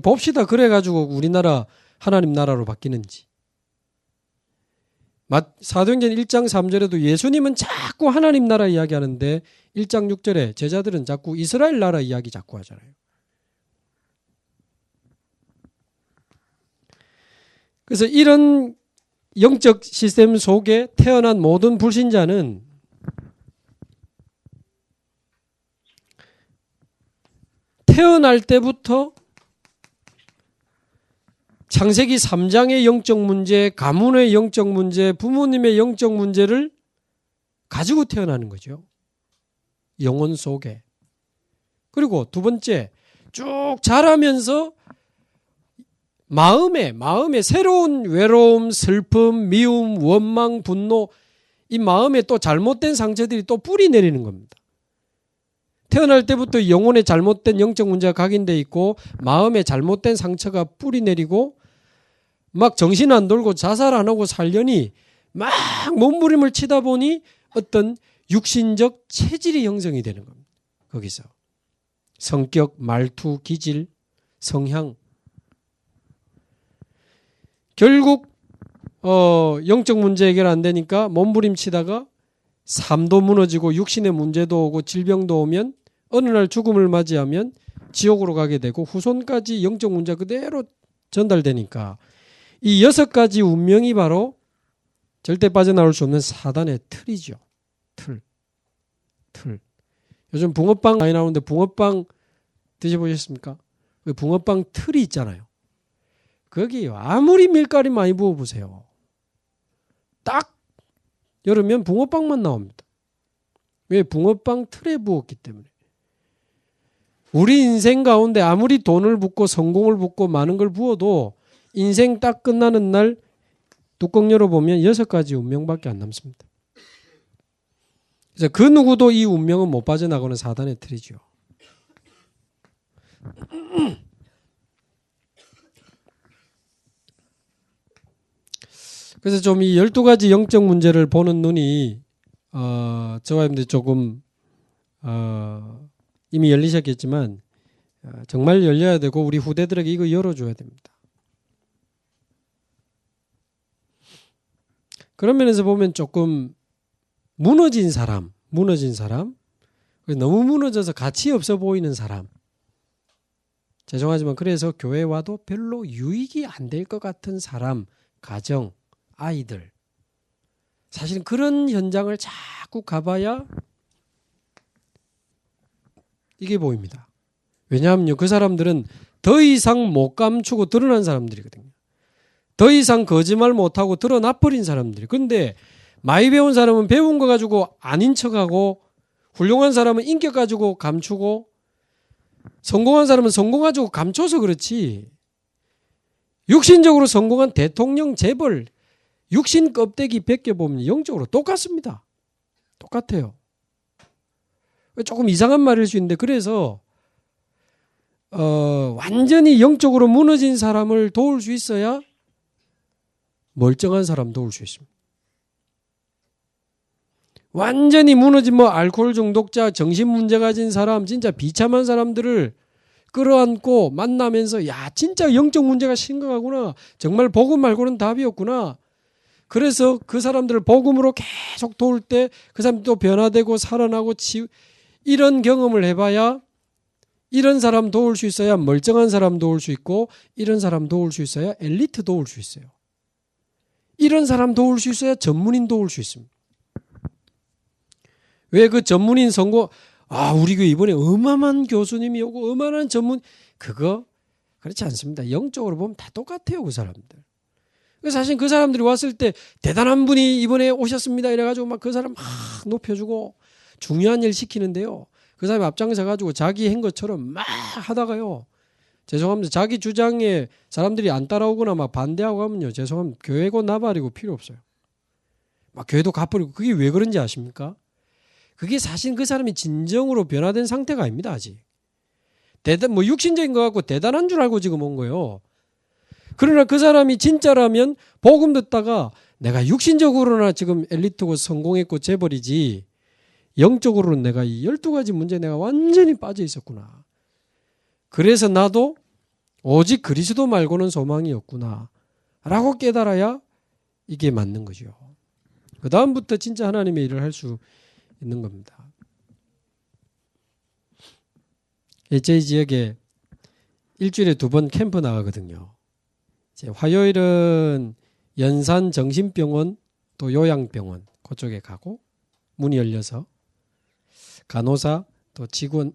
봅시다. 그래가지고 우리나라 하나님 나라로 바뀌는지. 사도행전 1장 3절에도 예수님은 자꾸 하나님 나라 이야기하는데 1장 6절에 제자들은 자꾸 이스라엘 나라 이야기 자꾸 하잖아요. 그래서 이런 영적 시스템 속에 태어난 모든 불신자는 태어날 때부터 창세기 3장의 영적 문제, 가문의 영적 문제, 부모님의 영적 문제를 가지고 태어나는 거죠. 영혼 속에. 그리고 두 번째, 쭉 자라면서 마음에 새로운 외로움, 슬픔, 미움, 원망, 분노, 이 마음에 또 잘못된 상처들이 또 뿌리 내리는 겁니다. 태어날 때부터 영혼에 잘못된 영적 문제가 각인되어 있고 마음에 잘못된 상처가 뿌리 내리고 막 정신 안 돌고 자살 안 하고 살려니 막 몸부림을 치다 보니 어떤 육신적 체질이 형성이 되는 겁니다. 거기서 성격, 말투, 기질, 성향. 결국 영적 문제 해결 안 되니까 몸부림 치다가 삶도 무너지고 육신의 문제도 오고 질병도 오면 어느 날 죽음을 맞이하면 지옥으로 가게 되고 후손까지 영적 문제 그대로 전달되니까 이 6가지 운명이 바로 절대 빠져나올 수 없는 사단의 틀이죠. 틀. 요즘 붕어빵 많이 나오는데 붕어빵 드셔보셨습니까? 붕어빵 틀이 있잖아요. 거기 아무리 밀가루 많이 부어보세요. 딱 열으면 붕어빵만 나옵니다. 왜? 붕어빵 틀에 부었기 때문에. 우리 인생 가운데 아무리 돈을 붓고 성공을 붓고 많은 걸 부어도 인생 딱 끝나는 날 뚜껑 열어보면 6가지 운명밖에 안 남습니다. 그래서 그 누구도 이 운명은 못 빠져나가는 사단의 틀이죠. 그래서 좀 이 12가지 영적 문제를 보는 눈이 저와 여러분들 조금 이미 열리셨겠지만 정말 열려야 되고 우리 후대들에게 이거 열어줘야 됩니다. 그런 면에서 보면 조금 무너진 사람, 너무 무너져서 가치 없어 보이는 사람, 죄송하지만 그래서 교회 와도 별로 유익이 안 될 것 같은 사람, 가정, 아이들, 사실은 그런 현장을 자꾸 가봐야 이게 보입니다. 왜냐하면요, 그 사람들은 더 이상 못 감추고 드러난 사람들이거든요. 더 이상 거짓말 못하고 드러나버린 사람들이. 그런데 많이 배운 사람은 배운 거 가지고 아닌 척하고, 훌륭한 사람은 인격 가지고 감추고, 성공한 사람은 성공 가지고 감춰서 그렇지, 육신적으로 성공한 대통령, 재벌, 육신 껍데기 벗겨보면 영적으로 똑같습니다. 똑같아요. 조금 이상한 말일 수 있는데, 그래서 완전히 영적으로 무너진 사람을 도울 수 있어야 멀쩡한 사람 도울 수 있습니다. 완전히 무너진 알코올 중독자, 정신 문제 가진 사람, 진짜 비참한 사람들을 끌어안고 만나면서 야, 진짜 영적 문제가 심각하구나. 정말 복음 말고는 답이 없구나. 그래서 그 사람들을 복음으로 계속 도울 때 그 사람도 변화되고 살아나고 이런 경험을 해봐야, 이런 사람 도울 수 있어야 멀쩡한 사람 도울 수 있고, 이런 사람 도울 수 있어야 엘리트 도울 수 있어요. 이런 사람 도울 수 있어야 전문인 도울 수 있습니다. 왜 그 전문인 선고, 우리 교회 이번에 어마어마한 교수님이 오고 어마어마한 전문, 그거 그렇지 않습니다. 영적으로 보면 다 똑같아요, 그 사람들. 사실 그 사람들이 왔을 때 대단한 분이 이번에 오셨습니다 이래가지고 막 그 사람 막 높여주고 중요한 일 시키는데요, 그 사람이 앞장서가지고 자기 한 것처럼 막 하다가요, 죄송합니다, 자기 주장에 사람들이 안 따라오거나 막 반대하고 하면요, 죄송합니다, 교회고 나발이고 필요 없어요. 막 교회도 가버리고. 그게 왜 그런지 아십니까? 그게 사실 그 사람이 진정으로 변화된 상태가 아닙니다. 아직 육신적인 거 갖고 대단한 줄 알고 지금 온 거예요. 그러나 그 사람이 진짜라면 복음 듣다가 내가 육신적으로나 지금 엘리트고 성공했고 재벌이지, 영적으로는 내가 이 12가지 문제에 내가 완전히 빠져 있었구나. 그래서 나도 오직 그리스도 말고는 소망이 없구나 라고 깨달아야 이게 맞는 거죠. 그 다음부터 진짜 하나님의 일을 할 수 있는 겁니다. 저희 지역에 일주일에 2번 캠프 나가거든요. 이제 화요일은 연산 정신병원 또 요양병원 그쪽에 가고 문이 열려서 간호사 또 직원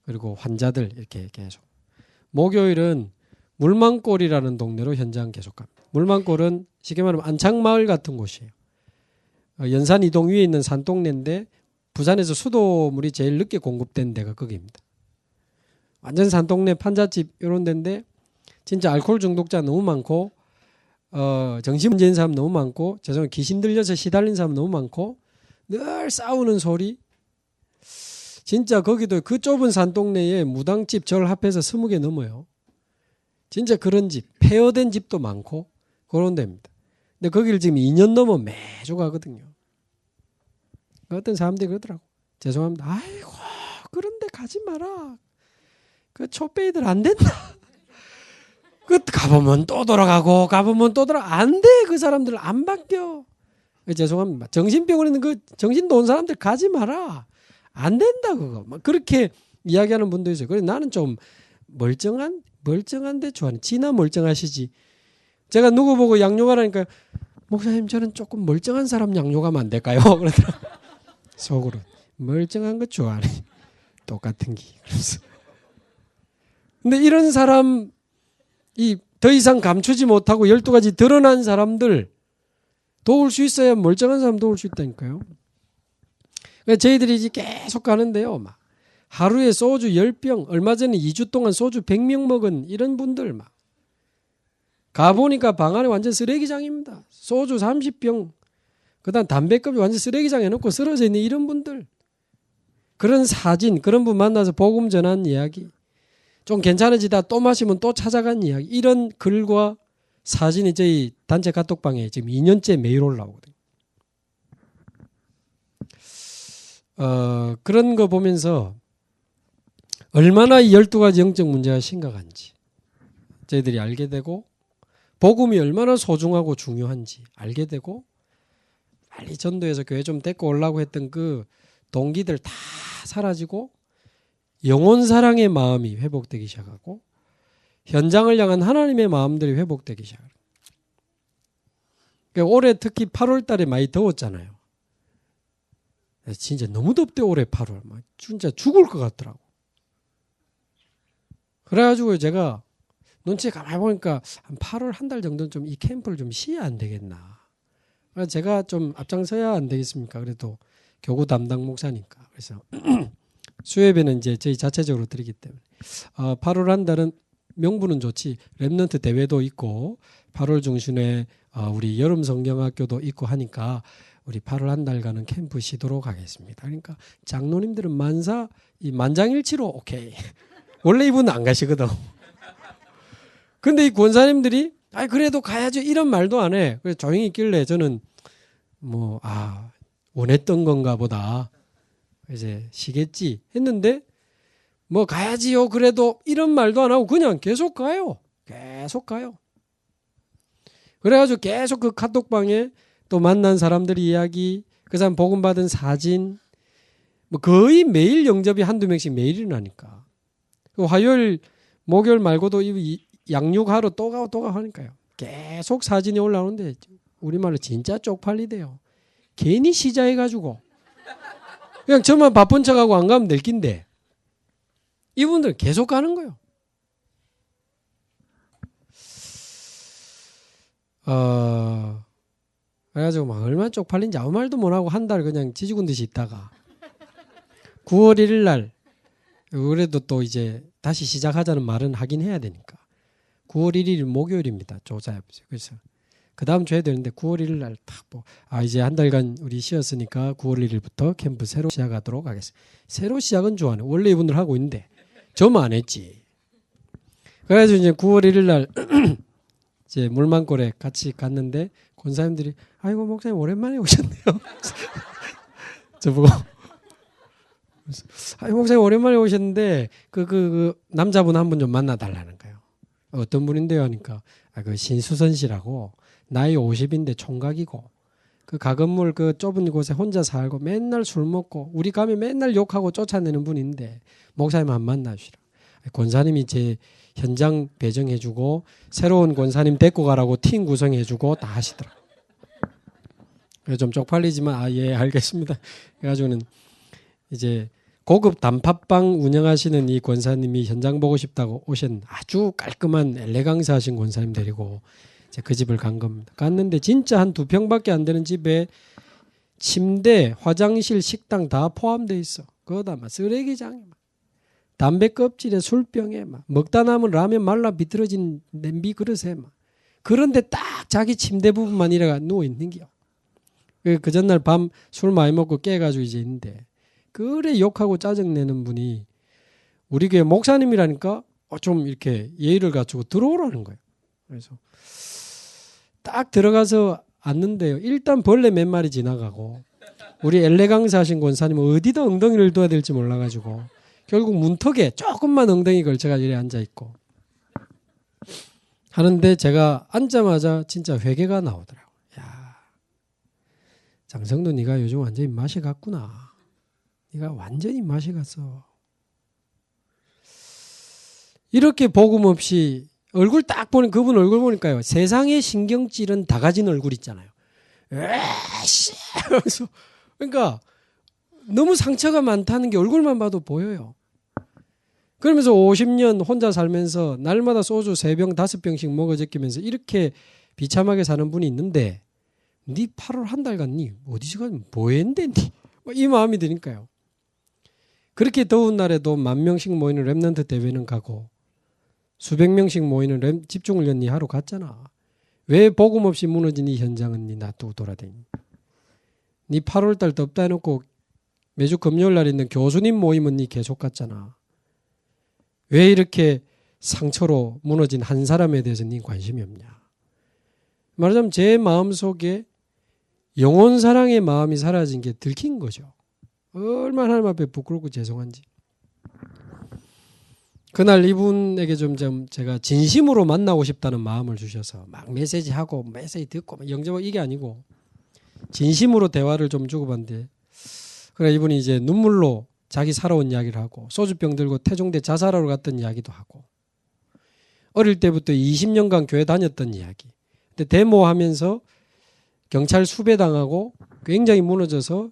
그리고 환자들 이렇게 계속. 목요일은 물망골이라는 동네로 현장 계속 갑니다. 물망골은 쉽게 말하면 안창마을 같은 곳이에요. 연산 이동 위에 있는 산동네인데 부산에서 수도물이 제일 늦게 공급된 데가 거기입니다. 완전 산동네 판잣집 이런 데인데 진짜 알코올 중독자 너무 많고 정신문제인 사람 너무 많고 귀신 들려서 시달린 사람 너무 많고 늘 싸우는 소리. 진짜 거기도 그 좁은 산동네에 무당집 절 합해서 20개 넘어요. 진짜 그런 집, 폐허된 집도 많고 그런 데입니다. 근데 거기를 지금 2년 넘어 매주 가거든요. 어떤 사람들이 그러더라고. 죄송합니다. 아이고 그런데 가지 마라. 그 촛배이들 안 된다. 그 가보면 또 돌아가고 가보면 또 돌아가. 안 돼. 그 사람들 안 바뀌어. 죄송합니다. 정신병원에 있는 그 정신도 온 사람들 가지 마라. 안 된다 그거. 막 그렇게 이야기하는 분도 있어요. 그래서 나는 좀 멀쩡한데 좋아하는. 지나 멀쩡하시지. 제가 누구 보고 양육하라니까 목사님 저는 조금 멀쩡한 사람 양육하면 안 될까요? 그러더라고요. 속으로 멀쩡한 거 좋아하네. 똑같은 기. 그래서 근데 이런 사람 더 이상 감추지 못하고 12가지 드러난 사람들 도울 수 있어야 멀쩡한 사람 도울 수 있다니까요. 그러니까 저희들이 이제 계속 가는데요. 막 하루에 소주 10병, 얼마 전에 2주 동안 소주 100명 먹은 이런 분들 막 가보니까 방 안에 완전 쓰레기장입니다. 소주 30병, 그다음 담배껍이 완전 쓰레기장 해놓고 쓰러져 있는 이런 분들. 그런 사진, 그런 분 만나서 복음 전한 이야기. 좀 괜찮아지다 또 마시면 또 찾아간 이야기. 이런 글과 사진이 저희 단체 카톡방에 지금 2년째 매일 올라오거든요. 그런 거 보면서 얼마나 이 12가지 영적 문제가 심각한지 저희들이 알게 되고 복음이 얼마나 소중하고 중요한지 알게 되고 빨리 전도해서 교회 좀 데리고 오려고 했던 그 동기들 다 사라지고 영혼 사랑의 마음이 회복되기 시작하고 현장을 향한 하나님의 마음들이 회복되기 시작해요. 그러니까 올해 특히 8월 달에 많이 더웠잖아요. 진짜 너무 덥대 올해 8월. 막 진짜 죽을 것 같더라고. 그래가지고 제가 눈치 가만히 보니까 한 8월 한 달 정도는 좀 이 캠프를 좀 쉬어야 안 되겠나. 그래서 제가 좀 앞장서야 안 되겠습니까? 그래도 교구 담당 목사니까. 그래서 수요예배는 이제 저희 자체적으로 드리기 때문에 8월 한 달은 명분은 좋지. 랩넌트 대회도 있고 8월 중순에 우리 여름 성경학교도 있고 하니까 우리 8월 한 달간은 캠프 쉬도록 하겠습니다. 그러니까 장로님들은 이 만장일치로 오케이. 원래 이분은 안 가시거든. 근데 이 권사님들이 그래도 가야죠 이런 말도 안 해. 그래서 조용히 있길래 저는 원했던 건가 보다. 이제 쉬겠지 했는데 가야지요 그래도 이런 말도 안 하고 그냥 계속 가요. 계속 가요. 그래가지고 계속 그 카톡방에 또 만난 사람들이 이야기, 그 사람 복음 받은 사진, 거의 매일 영접이 한두 명씩 매일 일어나니까. 화요일, 목요일 말고도 양육하러 또 가고 하니까요. 계속 사진이 올라오는데 우리말로 진짜 쪽팔리대요. 괜히 시자해가지고 그냥 저만 바쁜 척하고 안 가면 될 낀데 이분들 계속 가는 거예요. 그래가지고 막 얼마나 쪽팔린지 아무 말도 못하고 한 달 그냥 지죽은 듯이 있다가 9월 1일 날 그래도 또 이제 다시 시작하자는 말은 하긴 해야 되니까 9월 1일 목요일입니다. 조사해보세요. 그래서 그 다음 주에 되는데 9월 1일 날 딱 이제 한 달간 우리 쉬었으니까 9월 1일부터 캠프 새로 시작하도록 하겠습니다. 새로 시작은 좋아하네. 원래 이분들 하고 있는데 저만 안 했지. 그래서 이제 9월 1일 날 이제 물만골에 같이 갔는데 권사님들이 아이고 목사님 오랜만에 오셨네요. 저보고 아이고 목사님 오랜만에 오셨는데 그 남자분 한 분 좀 만나달라는 거예요. 어떤 분인데요 하니까 그 신수선 씨라고 나이 50인데 총각이고 그 가건물 그 좁은 곳에 혼자 살고 맨날 술 먹고 우리 가면 맨날 욕하고 쫓아내는 분인데 목사님 한 만나주시라. 권사님이 제 현장 배정해주고 새로운 권사님 데리고 가라고 팀 구성해주고 다 하시더라고요. 그래서 좀 쪽팔리지만 예 알겠습니다. 그래가지고는 이제 고급 단팥빵 운영하시는 이 권사님이 현장 보고 싶다고 오신 아주 깔끔한 엘레강스 하신 권사님 데리고 이제 그 집을 간 겁니다. 갔는데 진짜 한 2평밖에 안 되는 집에 침대, 화장실, 식당 다 포함되어 있어. 그거다 막 쓰레기장에 막 담배 껍질에 술병에 막 먹다 남은 라면 말라 비틀어진 냄비 그릇에 막 그런데 딱 자기 침대 부분만 이래가 누워 있는 게요. 그 전날 밤 술 많이 먹고 깨가지고 이제 있는데 그래 욕하고 짜증내는 분이 우리 교회 목사님이라니까 좀 이렇게 예의를 갖추고 들어오라는 거예요. 그래서 딱 들어가서 앉는데요. 일단 벌레 몇 마리 지나가고 우리 엘레강스 하신 권사님은 어디다 엉덩이를 둬야 될지 몰라가지고 결국 문턱에 조금만 엉덩이 걸쳐가 이래 앉아있고 하는데 제가 앉자마자 진짜 회개가 나오더라고요. 야, 장성도 네가 요즘 완전히 맛이 갔구나. 네가 완전히 맛이 갔어. 이렇게 복음 없이 얼굴 딱 보니 그분 얼굴 보니까요. 세상의 신경질은 다 가진 얼굴 있잖아요. 에이씨! 그러니까 너무 상처가 많다는 게 얼굴만 봐도 보여요. 그러면서 50년 혼자 살면서 날마다 소주 3병 5병씩 먹어 제끼면서 이렇게 비참하게 사는 분이 있는데 네 8월 한 달간 니 어디서 가니 뭐 했는데 니 이 마음이 드니까요. 그렇게 더운 날에도 10,000명씩 모이는 랩넌트 대회는 가고 수백 명씩 모이는 집중훈련 니 하러 갔잖아. 왜 복음 없이 무너진 이 현장은 니 놔두고 돌아다니. 니 8월 달 덥다 해놓고 매주 금요일 날 있는 교수님 모임은 니 계속 갔잖아. 왜 이렇게 상처로 무너진 한 사람에 대해서 니 관심이 없냐. 말하자면 제 마음속에 영혼 사랑의 마음이 사라진 게 들킨 거죠. 얼마나 하나님 앞에 부끄럽고 죄송한지. 그날 이분에게 좀 제가 진심으로 만나고 싶다는 마음을 주셔서 막 메시지하고 메시지 듣고 막 영접하고 이게 아니고 진심으로 대화를 좀 주고받는데 그래 이분이 이제 눈물로 자기 살아온 이야기를 하고 소주병 들고 태종대 자살하러 갔던 이야기도 하고 어릴 때부터 20년간 교회 다녔던 이야기. 근데 데모하면서 경찰 수배당하고 굉장히 무너져서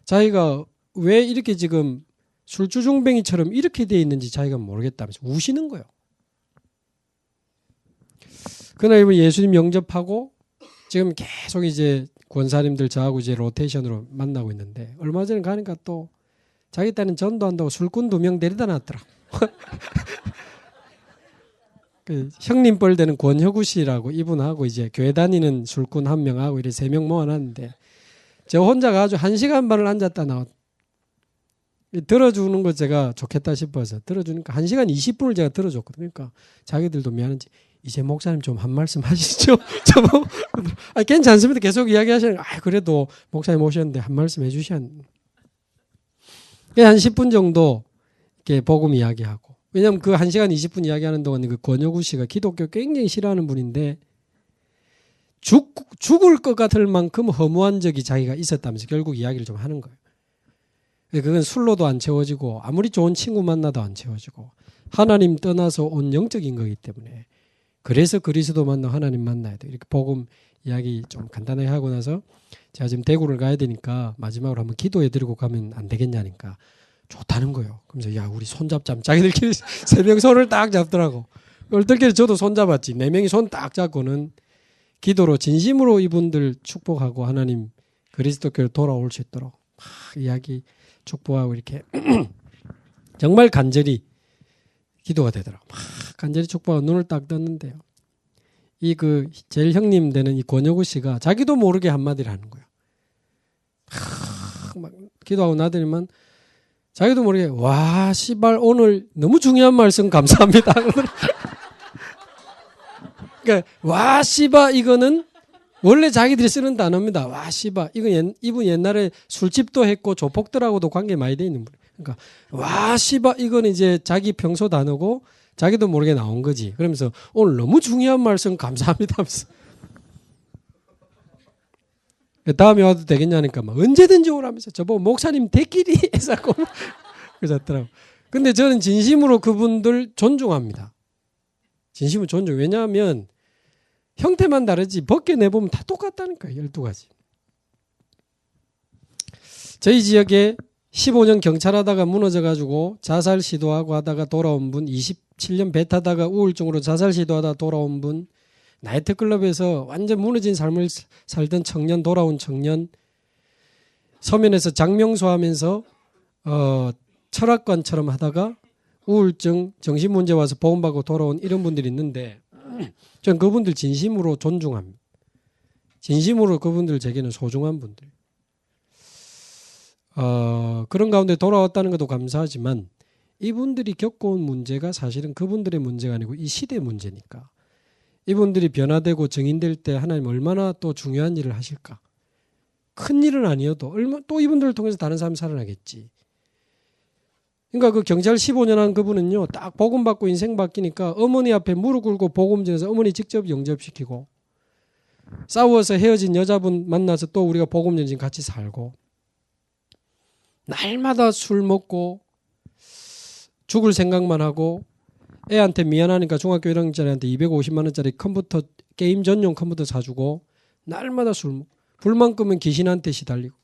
자기가 왜 이렇게 지금 술주중뱅이처럼 이렇게 돼 있는지 자기가 모르겠다면서 우시는 거예요. 그날 이분 예수님 영접하고 지금 계속 이제 권사님들 저하고 이제 로테이션으로 만나고 있는데 얼마 전에 가니까 또 자기 딸은 전도한다고 술꾼 2명 데려다 놨더라고. 그 형님 뻘 되는 권혁우 씨라고 이분하고 이제 교회 다니는 술꾼 1명하고 이렇게 3명 모아놨는데 저 혼자 가지고 1시간 반을 앉았다 나왔. 들어주는 거 제가 좋겠다 싶어서 들어주니까 1시간 20분을 제가 들어줬거든요. 그러니까 자기들도 미안한지 이제 목사님 좀 한 말씀 하시죠. 괜찮습니다. 계속 이야기하시는 그래도 목사님 오셨는데 한 말씀 해주셔야 한 10분 정도 이렇게 복음 이야기하고 왜냐하면 그 1시간 20분 이야기하는 동안 그 권혁우 씨가 기독교 굉장히 싫어하는 분인데 죽을 것 같을 만큼 허무한 적이 자기가 있었다면서 결국 이야기를 좀 하는 거예요. 그건 술로도 안 채워지고 아무리 좋은 친구 만나도 안 채워지고 하나님 떠나서 온 영적인 거기 때문에 그래서 그리스도 만나 하나님 만나야 돼. 이렇게 복음 이야기 좀 간단하게 하고 나서 제가 지금 대구를 가야 되니까 마지막으로 한번 기도해 드리고 가면 안 되겠냐니까 좋다는 거예요. 그러면서 야 우리 손잡자면 자기들끼리 3명 손을 딱 잡더라고. 얼떨결에 저도 손잡았지. 4명이 손 딱 잡고는 기도로 진심으로 이분들 축복하고 하나님 그리스도교로 돌아올 수 있도록 막 이야기 축복하고 이렇게 정말 간절히 기도가 되더라고. 막 간절히 축복하고 눈을 딱 떴는데요. 이 그 제일 형님 되는 이 권혁우 씨가 자기도 모르게 한마디를 하는 거야. 막 기도하고 나더니만 자기도 모르게 와 씨발 오늘 너무 중요한 말씀 감사합니다. 그러니까 와 씨발 이거는 원래 자기들이 쓰는 단어입니다. 와 씨발 이분 옛날에 술집도 했고 조폭들하고도 관계 많이 돼 있는 분. 그러니까 와 씨발 이거는 이제 자기 평소 단어고 자기도 모르게 나온 거지. 그러면서 오늘 너무 중요한 말씀 감사합니다 하면서 다음에 와도 되겠냐니까 막 언제든지 오라면서 저보고 목사님 대끼리 해서 그러셨더라고. 근데 저는 진심으로 그분들 존중합니다. 진심으로 존중. 왜냐하면 형태만 다르지 벗겨내보면 다 똑같다니까요. 12가지. 저희 지역에 15년 경찰하다가 무너져가지고 자살 시도하고 하다가 돌아온 분, 27년 배 타다가 우울증으로 자살 시도하다 돌아온 분, 나이트클럽에서 완전 무너진 삶을 살던 청년, 돌아온 청년, 서면에서 장명소 하면서 철학관처럼 하다가 우울증, 정신문제 와서 보험받고 돌아온 이런 분들이 있는데 저는 그분들 진심으로 존중합니다. 진심으로 그분들 제게는 소중한 분들. 그런 가운데 돌아왔다는 것도 감사하지만 이분들이 겪어온 문제가 사실은 그분들의 문제가 아니고 이 시대의 문제니까 이분들이 변화되고 정인될 때 하나님 얼마나 또 중요한 일을 하실까. 큰 일은 아니어도 또 이분들을 통해서 다른 사람이 살아나겠지. 그러니까 그 경찰 15년 한 그분은요, 딱 복음 받고 인생 바뀌니까 어머니 앞에 무릎 꿇고 복음 전해서 어머니 직접 영접시키고 싸워서 헤어진 여자분 만나서 또 우리가 복음 전지 같이 살고 날마다 술 먹고 죽을 생각만 하고 애한테 미안하니까 중학교 1학년짜리한테 250만 원짜리 컴퓨터 게임 전용 컴퓨터 사주고 날마다 술 먹고 불만 끄면 귀신한테 시달리고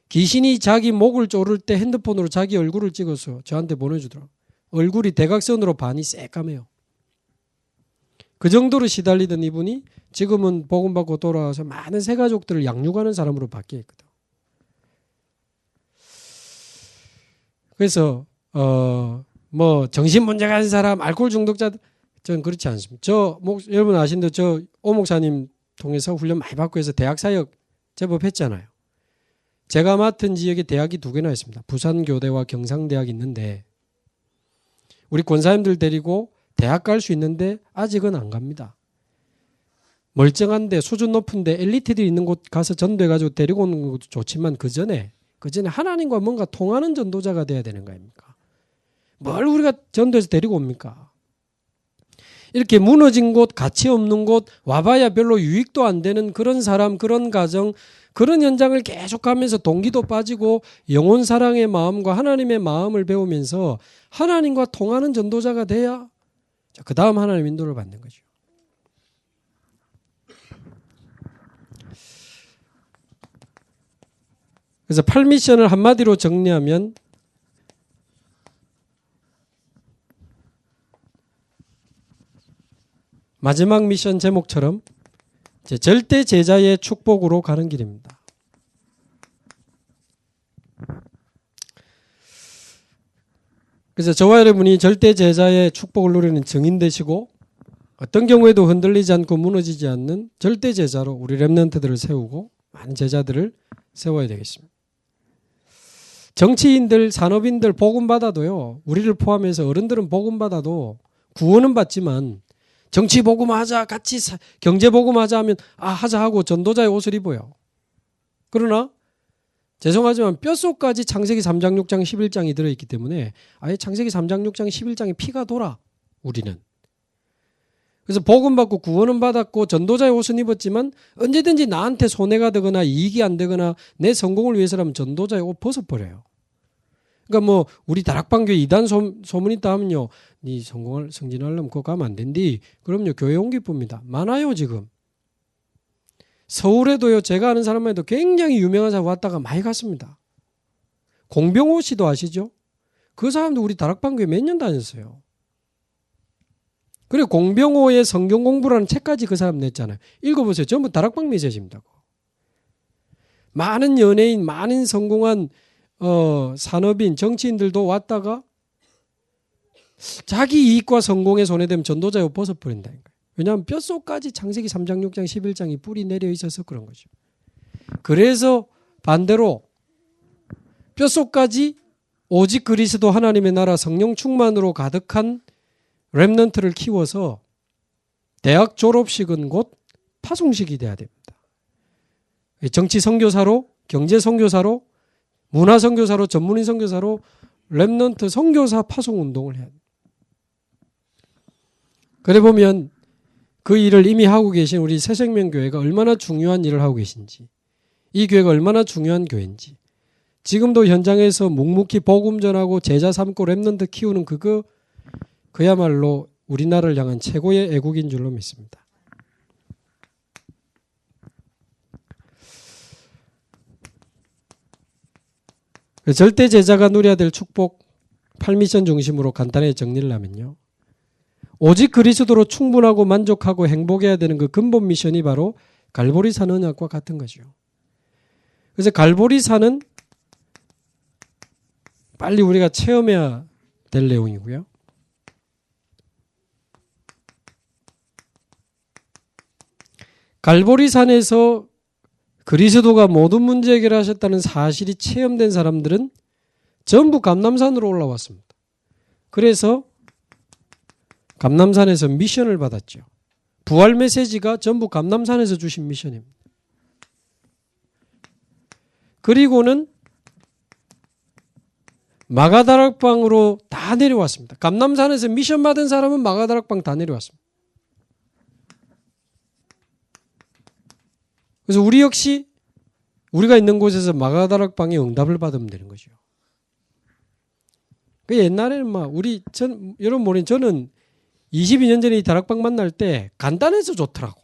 귀신이 자기 목을 조를 때 핸드폰으로 자기 얼굴을 찍어서 저한테 보내주더라고요. 얼굴이 대각선으로 반이 새까매요. 그 정도로 시달리던 이분이 지금은 복음 받고 돌아와서 많은 새가족들을 양육하는 사람으로 바뀌었거든. 그래서 뭐 정신 문제가 있는 사람, 알코올 중독자, 저는 그렇지 않습니다. 여러분 아시는데 저 오 목사님 통해서 훈련 많이 받고 해서 대학 사역 제법 했잖아요. 제가 맡은 지역에 대학이 2개나 있습니다. 부산교대와 경상대학이 있는데 우리 권사님들 데리고 대학 갈 수 있는데 아직은 안 갑니다. 멀쩡한데 수준 높은데 엘리트들이 있는 곳 가서 전도해가지고 데리고 오는 것도 좋지만 그 전에 하나님과 뭔가 통하는 전도자가 돼야 되는 거 아닙니까? 뭘 우리가 전도해서 데리고 옵니까? 이렇게 무너진 곳, 가치 없는 곳, 와봐야 별로 유익도 안 되는 그런 사람, 그런 가정, 그런 현장을 계속하면서 동기도 빠지고 영혼 사랑의 마음과 하나님의 마음을 배우면서 하나님과 통하는 전도자가 돼야 그 다음 하나님 인도를 받는 거죠. 그래서 8미션을 한마디로 정리하면 마지막 미션 제목처럼 절대 제자의 축복으로 가는 길입니다. 그래서 저와 여러분이 절대 제자의 축복을 누리는 증인 되시고 어떤 경우에도 흔들리지 않고 무너지지 않는 절대 제자로 우리 렘넌트들을 세우고 많은 제자들을 세워야 되겠습니다. 정치인들, 산업인들 복음 받아도요. 우리를 포함해서 어른들은 복음 받아도 구원은 받지만 정치 복음하자, 같이 경제 복음하자 하면 하자 하고 전도자의 옷을 입어요. 그러나 죄송하지만 뼛속까지 창세기 3장, 6장, 11장이 들어있기 때문에 아예 창세기 3장, 6장, 11장에 피가 돌아 우리는. 그래서 복음 받고 구원은 받았고 전도자의 옷은 입었지만 언제든지 나한테 손해가 되거나 이익이 안 되거나 내 성공을 위해서라면 전도자의 옷 벗어버려요. 그러니까 뭐 우리 다락방교회 이단 소문 있다 하면요. 네 성진하려면 그거 가면 안 된디. 그럼요. 교회 온 기쁩니다. 많아요 지금. 서울에도요. 제가 아는 사람만 해도 굉장히 유명한 사람 왔다가 많이 갔습니다. 공병호 씨도 아시죠? 그 사람도 우리 다락방교회 몇 년 다녔어요. 그리고 공병호의 성경 공부라는 책까지 그 사람 냈잖아요. 읽어보세요. 전부 다락방 메시지입니다. 많은 연예인, 많은 성공한 산업인, 정치인들도 왔다가 자기 이익과 성공에 손해되면 전도자의 옷 벗어버린다니까요. 왜냐하면 뼛속까지 창세기 3장, 6장, 11장이 뿌리 내려 있어서 그런 거죠. 그래서 반대로 뼛속까지 오직 그리스도 하나님의 나라 성령 충만으로 가득한 렘넌트를 키워서 대학 졸업식은 곧 파송식이 돼야 됩니다. 정치 선교사로, 경제 선교사로, 문화 선교사로, 전문인 선교사로 렘넌트 선교사 파송 운동을 해야 됩니다. 그래 보면 그 일을 이미 하고 계신 우리 새생명교회가 얼마나 중요한 일을 하고 계신지, 이 교회가 얼마나 중요한 교회인지 지금도 현장에서 묵묵히 복음 전하고 제자 삼고 렘넌트 키우는 그야말로 우리나라를 향한 최고의 애국인 줄로 믿습니다. 절대 제자가 누려야 될 축복 8미션 중심으로 간단하게 정리를 하면요. 오직 그리스도로 충분하고 만족하고 행복해야 되는 그 근본 미션이 바로 갈보리산 언약과 같은 거죠. 그래서 갈보리산은 빨리 우리가 체험해야 될 내용이고요. 갈보리산에서 그리스도가 모든 문제 해결하셨다는 사실이 체험된 사람들은 전부 감람산으로 올라왔습니다. 그래서 감람산에서 미션을 받았죠. 부활 메시지가 전부 감람산에서 주신 미션입니다. 그리고는 마가다락방으로 다 내려왔습니다. 감람산에서 미션 받은 사람은 마가다락방 다 내려왔습니다. 그래서 우리 역시 우리가 있는 곳에서 마가다락방의 응답을 받으면 되는 거죠. 그 옛날에는 여러분 모르는 저는 22년 전에 이 다락방 만날 때 간단해서 좋더라고.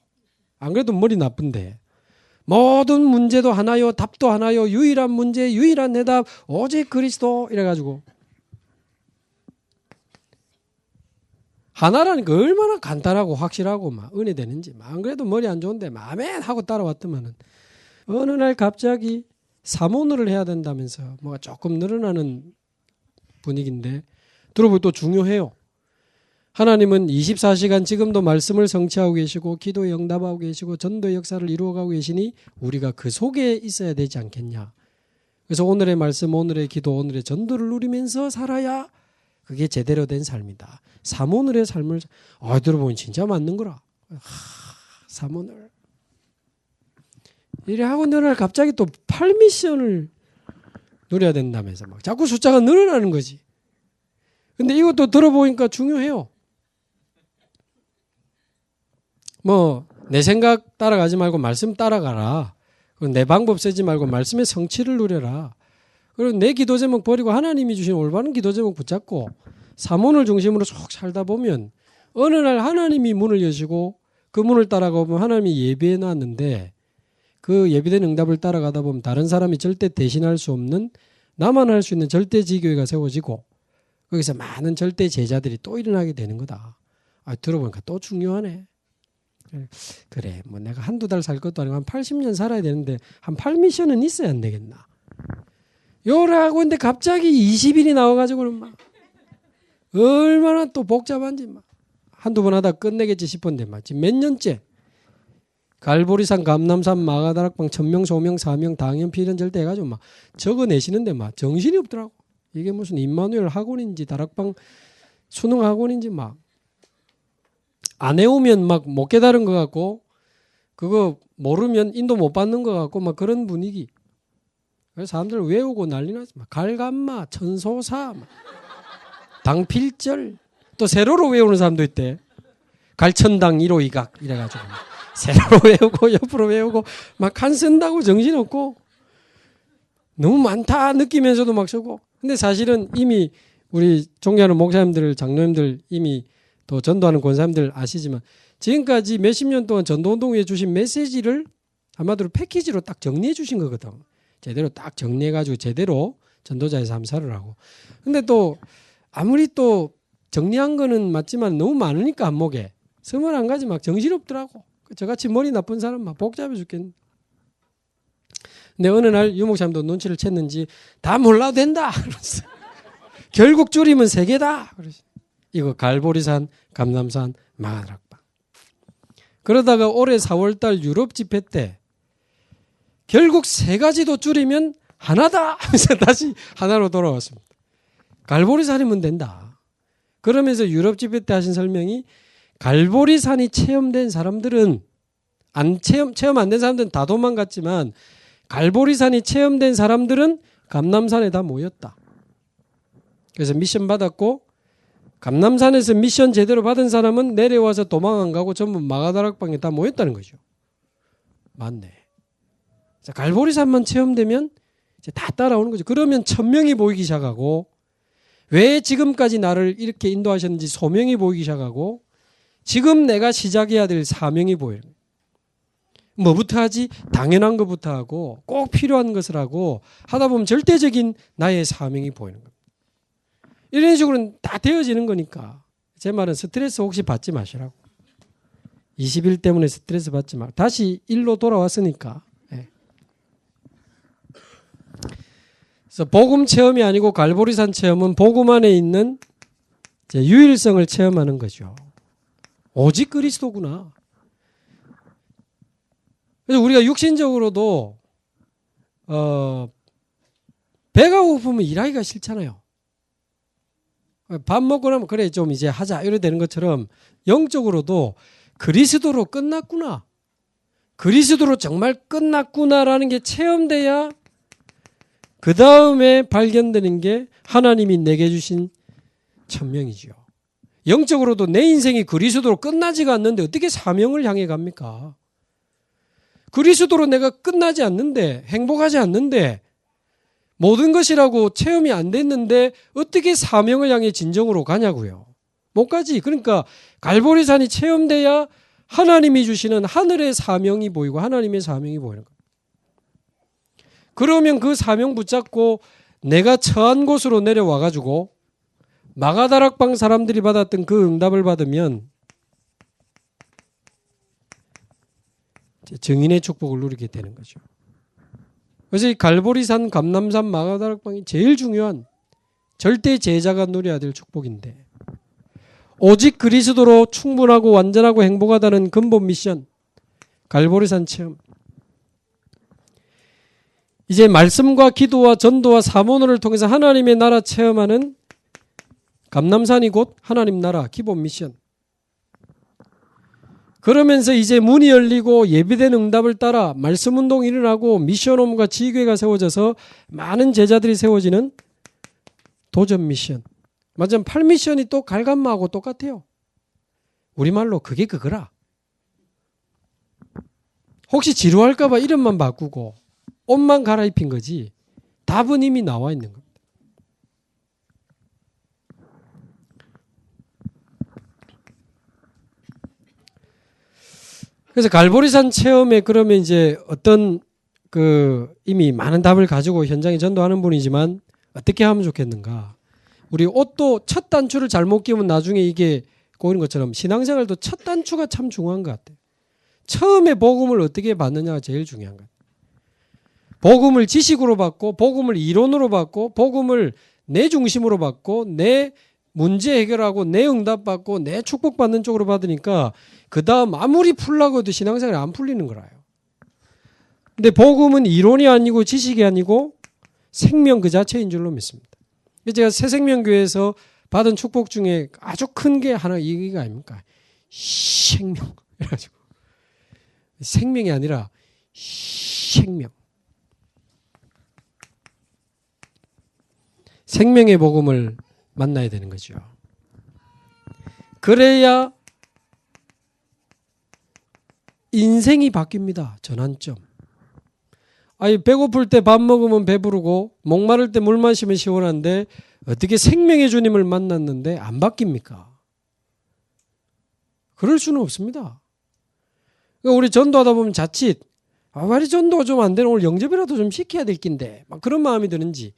안 그래도 머리 나쁜데. 모든 문제도 하나요, 답도 하나요, 유일한 문제, 유일한 해답, 오직 그리스도 이래가지고. 하나라니까 얼마나 간단하고 확실하고 막 은혜 되는지. 안 그래도 머리 안 좋은데 아멘 하고 따라왔더만은 어느 날 갑자기 사모늘을 해야 된다면서 뭐가 조금 늘어나는 분위기인데 들어보면 또 중요해요. 하나님은 24시간 지금도 말씀을 성취하고 계시고 기도에 응답하고 계시고 전도의 역사를 이루어가고 계시니 우리가 그 속에 있어야 되지 않겠냐. 그래서 오늘의 말씀, 오늘의 기도, 오늘의 전도를 누리면서 살아야 그게 제대로 된 삶이다. 사모늘의 삶을 들어보면 진짜 맞는 거라. 사모늘. 이래 하고 늘어날 갑자기 또 8미션을 누려야 된다면서 막 자꾸 숫자가 늘어나는 거지. 근데 이것도 들어보니까 중요해요. 내 생각 따라가지 말고 말씀 따라가라. 내 방법 쓰지 말고 말씀의 성취를 누려라. 그리고 내 기도 제목 버리고 하나님이 주신 올바른 기도 제목 붙잡고 사문을 중심으로 쭉 살다 보면 어느 날 하나님이 문을 여시고 그 문을 따라가 보면 하나님이 예비해 놨는데 그 예비된 응답을 따라가다 보면 다른 사람이 절대 대신할 수 없는 나만 할 수 있는 절대 지교회가 세워지고 거기서 많은 절대 제자들이 또 일어나게 되는 거다. 들어보니까 또 중요하네. 그래, 내가 한두 달 살 것도 아니고 한 80년 살아야 되는데 한 8미션은 있어야 안 되겠나. 요라고 했는데 갑자기 20일이 나와가지고는 막 얼마나 또 복잡한지 막 한두 번 하다 끝내겠지 싶었는데 막 지금 몇 년째 갈보리산, 감남산, 마가다락방, 천명, 소명, 사명, 당연피 이런 절대 해가지고 막 적어내시는데 막 정신이 없더라고. 이게 무슨 임마누엘 학원인지 다락방 수능 학원인지 막 안 해오면 막 못 깨달은 것 같고 그거 모르면 인도 못 받는 것 같고 막 그런 분위기. 그래서 사람들 외우고 난리 나지. 막 갈감마, 천소사, 막 당필절 또 세로로 외우는 사람도 있대. 갈천당 1호 2각 이래가지고 세로로 외우고 옆으로 외우고 막 칸 쓴다고 정신없고 너무 많다 느끼면서도 막 쓰고. 근데 사실은 이미 우리 존경하는 목사님들, 장로님들 이미 또 전도하는 권사님들 아시지만 지금까지 몇십 년 동안 전도운동 위에 주신 메시지를 한마디로 패키지로 딱 정리해 주신 거거든. 제대로 딱 정리해가지고 제대로 전도자의 삶사를 하고. 근데 또 아무리 또 정리한 거는 맞지만 너무 많으니까 안목에 21가지 막 정신없더라고. 저같이 머리 나쁜 사람 막 복잡해 죽겠네. 근데 어느 날 유목사님도 눈치를 챘는지 다 몰라도 된다. 그랬어. 결국 줄이면 3개다. 그러지. 이거 갈보리산, 감남산, 마가다락방. 그러다가 올해 4월달 유럽 집회 때 결국 3가지도 줄이면 하나다 하면서 다시 하나로 돌아왔습니다. 갈보리산이면 된다. 그러면서 유럽 집회 때 하신 설명이 갈보리산이 체험된 사람들은 체험 안 된 사람들은 다 도망갔지만 갈보리산이 체험된 사람들은 감남산에 다 모였다. 그래서 미션 받았고 감남산에서 미션 제대로 받은 사람은 내려와서 도망 안 가고 전부 마가다락방에 다 모였다는 거죠. 맞네. 갈보리산만 체험되면 이제 다 따라오는 거죠. 그러면 천명이 보이기 시작하고 왜 지금까지 나를 이렇게 인도하셨는지 소명이 보이기 시작하고 지금 내가 시작해야 될 사명이 보여요. 뭐부터 하지? 당연한 것부터 하고 꼭 필요한 것을 하고 하다 보면 절대적인 나의 사명이 보이는 겁니다. 이런 식으로는 다 되어지는 거니까 제 말은 스트레스 혹시 받지 마시라고. 20일 때문에 스트레스 받지 마. 다시 일로 돌아왔으니까. 네. 그래서 복음 체험이 아니고 갈보리산 체험은 복음 안에 있는 유일성을 체험하는 거죠. 오직 그리스도구나. 그래서 우리가 육신적으로도 배가 고프면 일하기가 싫잖아요. 밥 먹고 나면 그래 좀 이제 하자 이래 되는 것처럼 영적으로도 그리스도로 끝났구나. 그리스도로 정말 끝났구나라는 게 체험돼야 그 다음에 발견되는 게 하나님이 내게 주신 천명이지요. 영적으로도 내 인생이 그리스도로 끝나지가 않는데 어떻게 사명을 향해 갑니까? 그리스도로 내가 끝나지 않는데 행복하지 않는데 모든 것이라고 체험이 안 됐는데 어떻게 사명을 향해 진정으로 가냐고요. 못 가지. 그러니까 갈보리산이 체험돼야 하나님이 주시는 하늘의 사명이 보이고 하나님의 사명이 보이는 겁니다. 그러면 그 사명 붙잡고 내가 처한 곳으로 내려와가지고 마가다락방 사람들이 받았던 그 응답을 받으면 증인의 축복을 누리게 되는 거죠. 그래서 이 갈보리산, 감남산, 마가다락방이 제일 중요한 절대 제자가 누려야 될 축복인데 오직 그리스도로 충분하고 완전하고 행복하다는 근본 미션 갈보리산 체험. 이제 말씀과 기도와 전도와 사모노를 통해서 하나님의 나라 체험하는 감남산이 곧 하나님 나라 기본 미션. 그러면서 이제 문이 열리고 예비된 응답을 따라 말씀 운동이 일어나고 미션홈과 지교회가 세워져서 많은 제자들이 세워지는 도전 미션. 맞아요. 8미션이 또 갈감마하고 똑같아요. 우리말로 그게 그거라. 혹시 지루할까봐 이름만 바꾸고 옷만 갈아입힌 거지 답은 이미 나와 있는 겁니다. 그래서 갈보리산 체험에 그러면 이제 어떤 이미 많은 답을 가지고 현장에 전도하는 분이지만 어떻게 하면 좋겠는가? 우리 옷도 첫 단추를 잘못 끼우면 나중에 이게 고이는 것처럼 신앙생활도 첫 단추가 참 중요한 것 같아요. 처음에 복음을 어떻게 받느냐가 제일 중요한 것 같아요. 복음을 지식으로 받고 복음을 이론으로 받고 복음을 내 중심으로 받고 내 문제 해결하고 내 응답 받고 내 축복받는 쪽으로 받으니까 그 다음 아무리 풀라고 해도 신앙생활이 안 풀리는 거라요. 근데 복음은 이론이 아니고 지식이 아니고 생명 그 자체인 줄로 믿습니다. 제가 새생명교회에서 받은 축복 중에 아주 큰 게 하나 이게 아닙니까? 생명. 그래가지고 생명이 아니라 생명. 생명의 복음을 만나야 되는 거죠. 그래야 인생이 바뀝니다. 전환점. 아니 배고플 때 밥 먹으면 배부르고 목마를 때 물 마시면 시원한데 어떻게 생명의 주님을 만났는데 안 바뀝니까? 그럴 수는 없습니다. 그러니까 우리 전도하다 보면 자칫 왜 전도가 좀 안 되나 오늘 영접이라도 좀 시켜야 될 낀데 막 그런 마음이 드는지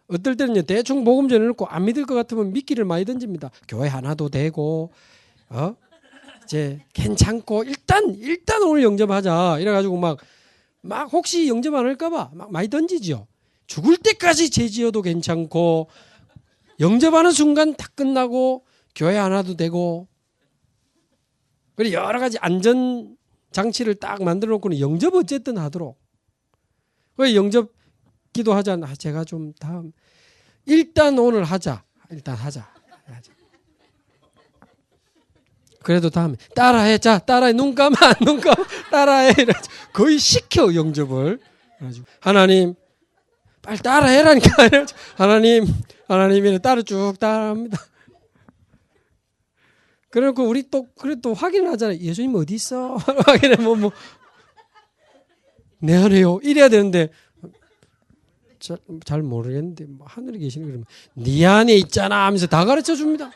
어떨 때는 대충 복음 전해놓고 안 믿을 것 같으면 미끼를 많이 던집니다. 교회 하나도 되고 이제 괜찮고 일단 오늘 영접하자 이래가지고 막 혹시 영접 안 할까봐 막 많이 던지죠. 죽을 때까지 죄지어도 괜찮고 영접하는 순간 다 끝나고 교회 하나도 되고 그리고 여러 가지 안전 장치를 딱 만들어 놓고는 영접 어쨌든 하도록. 왜 영접 기도하자. 제가 좀 다음 일단 오늘 하자. 일단 하자. 그래도 다음에 따라해. 자, 따라해. 눈 감아. 눈 감아. 따라해. 거의 시켜 영접을. 하나님 빨리 따라해라니까. 하나님이 따라 쭉 따라합니다. 그래놓고 우리 또 확인을 하잖아요. 예수님 어디 있어? 확인해 내 안에요. 이래야 되는데 잘 모르겠는데 뭐 하늘에 계시는 그러면 네 안에 있잖아 하면서 다 가르쳐 줍니다.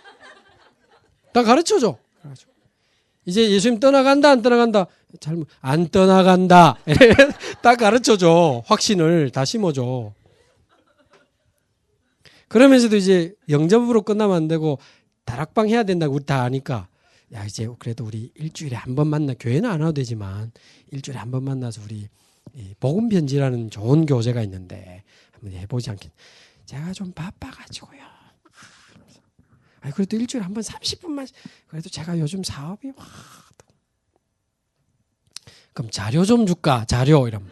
다 가르쳐 줘. 이제 예수님 떠나간다 안 떠나간다 잘못 안 떠나간다 딱 가르쳐 줘. 확신을 다 심어줘. 그러면서도 이제 영접으로 끝나면 안 되고 다락방 해야 된다고 우리 다 아니까 야 이제 그래도 우리 일주일에 한 번 만나 교회는 안 와도 되지만 일주일에 한 번 만나서 우리 복음 편지라는 좋은 교재가 있는데 한번 해보지 않겠? 제가 좀 바빠가지고요. 아니 그래도 일주일에 한 번 30분만 그래도 제가 요즘 사업이 그럼 자료 좀 줄까? 자료 이러면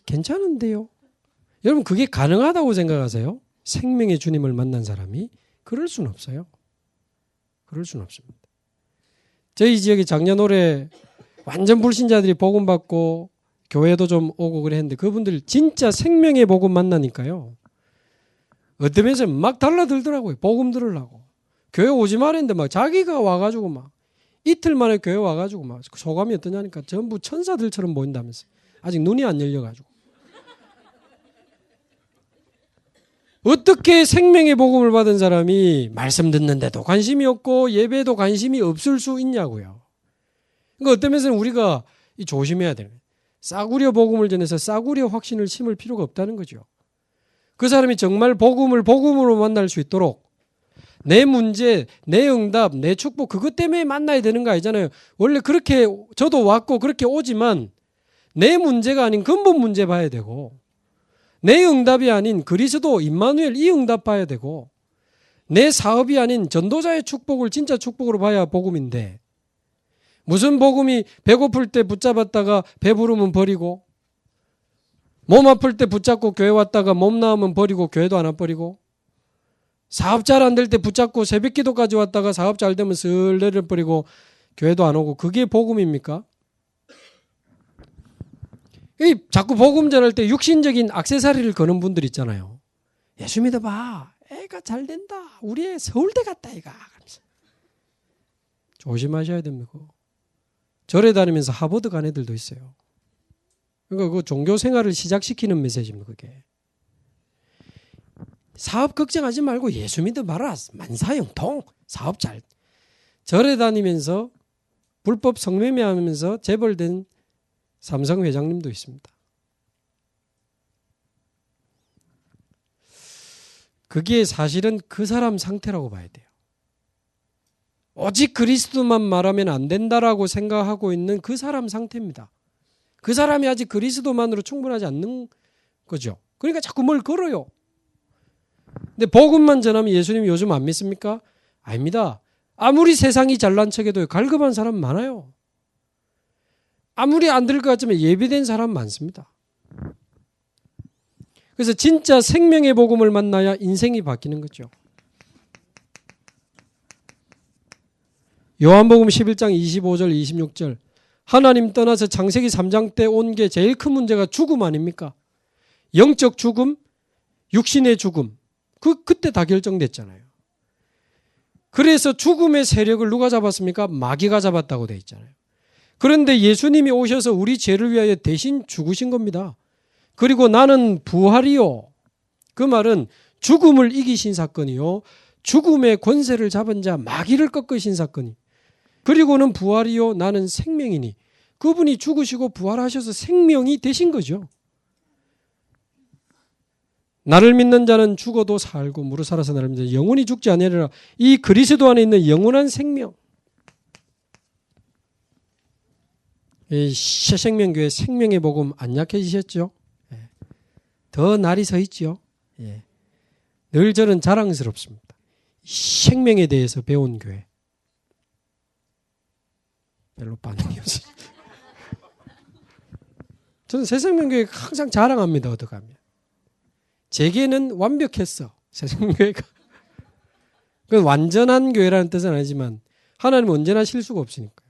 괜찮은데요. 여러분 그게 가능하다고 생각하세요? 생명의 주님을 만난 사람이 그럴 수는 없어요. 그럴 수는 없습니다. 저희 지역에 작년 올해 완전 불신자들이 복음 받고 교회도 좀 오고 그랬는데 그분들 진짜 생명의 복음 만나니까요. 어떤 면에서 막 달라들더라고요. 복음 들으려고. 교회 오지 말했는데 막 자기가 와가지고 막 이틀 만에 교회 와가지고 막 소감이 어떠냐니까 전부 천사들처럼 보인다면서. 아직 눈이 안 열려가지고. 어떻게 생명의 복음을 받은 사람이 말씀 듣는데도 관심이 없고 예배에도 관심이 없을 수 있냐고요. 그러니까 어떤 면에서는 우리가 조심해야 되는 거예요. 싸구려 복음을 전해서 싸구려 확신을 심을 필요가 없다는 거죠. 그 사람이 정말 복음을 복음으로 만날 수 있도록 내 문제, 내 응답, 내 축복 그것 때문에 만나야 되는 거 아니잖아요. 원래 그렇게 저도 왔고 그렇게 오지만 내 문제가 아닌 근본 문제 봐야 되고 내 응답이 아닌 그리스도 임마누엘 이 응답 봐야 되고 내 사업이 아닌 전도자의 축복을 진짜 축복으로 봐야 복음인데 무슨 복음이 배고플 때 붙잡았다가 배부르면 버리고 몸 아플 때 붙잡고 교회 왔다가 몸 나으면 버리고 교회도 안 버리고 사업 잘 안 될 때 붙잡고 새벽 기도까지 왔다가 사업 잘 되면 슬 내려버리고 교회도 안 오고 그게 복음입니까? 자꾸 복음 전할 때 육신적인 액세서리를 거는 분들 있잖아요. 예수 믿어봐. 애가 잘 된다. 우리 애 서울대 갔다 애가. 조심하셔야 됩니다. 절에 다니면서 하버드 간 애들도 있어요. 그러니까 그 종교 생활을 시작시키는 메시지입니다. 그게. 사업 걱정하지 말고 예수 믿어봐라. 만사형통. 사업 잘. 절에 다니면서 불법 성매매하면서 재벌된 삼성 회장님도 있습니다. 그게 사실은 그 사람 상태라고 봐야 돼요. 오직 그리스도만 말하면 안 된다라고 생각하고 있는 그 사람 상태입니다. 그 사람이 아직 그리스도만으로 충분하지 않는 거죠. 그러니까 자꾸 뭘 걸어요. 근데 복음만 전하면 예수님 요즘 안 믿습니까? 아닙니다. 아무리 세상이 잘난 척해도 갈급한 사람 많아요. 아무리 안 될 것 같지만 예비된 사람 많습니다. 그래서 진짜 생명의 복음을 만나야 인생이 바뀌는 거죠. 요한복음 11장 25절 26절 하나님 떠나서 창세기 3장 때 온 게 제일 큰 문제가 죽음 아닙니까? 영적 죽음, 육신의 죽음. 그때 다 결정됐잖아요. 그래서 죽음의 세력을 누가 잡았습니까? 마귀가 잡았다고 돼 있잖아요. 그런데 예수님이 오셔서 우리 죄를 위하여 대신 죽으신 겁니다. 그리고 나는 부활이요. 그 말은 죽음을 이기신 사건이요. 죽음의 권세를 잡은 자 마귀를 꺾으신 사건이. 그리고는 부활이요. 나는 생명이니. 그분이 죽으시고 부활하셔서 생명이 되신 거죠. 나를 믿는 자는 죽어도 살고 무릇 살아서 나를 믿는 자 영원히 죽지 아니하리라. 이 그리스도 안에 있는 영원한 생명. 새생명교회 생명의 복음 안 약해지셨죠? 더 날이 서 있죠. 늘 저는 자랑스럽습니다. 생명에 대해서 배운 교회. 별로 반응이 없어요. 저는 새생명교회 항상 자랑합니다. 어떡하면. 제게는 완벽했어. 새생명교회가. 그건 완전한 교회라는 뜻은 아니지만 하나님은 언제나 실수가 없으니까요.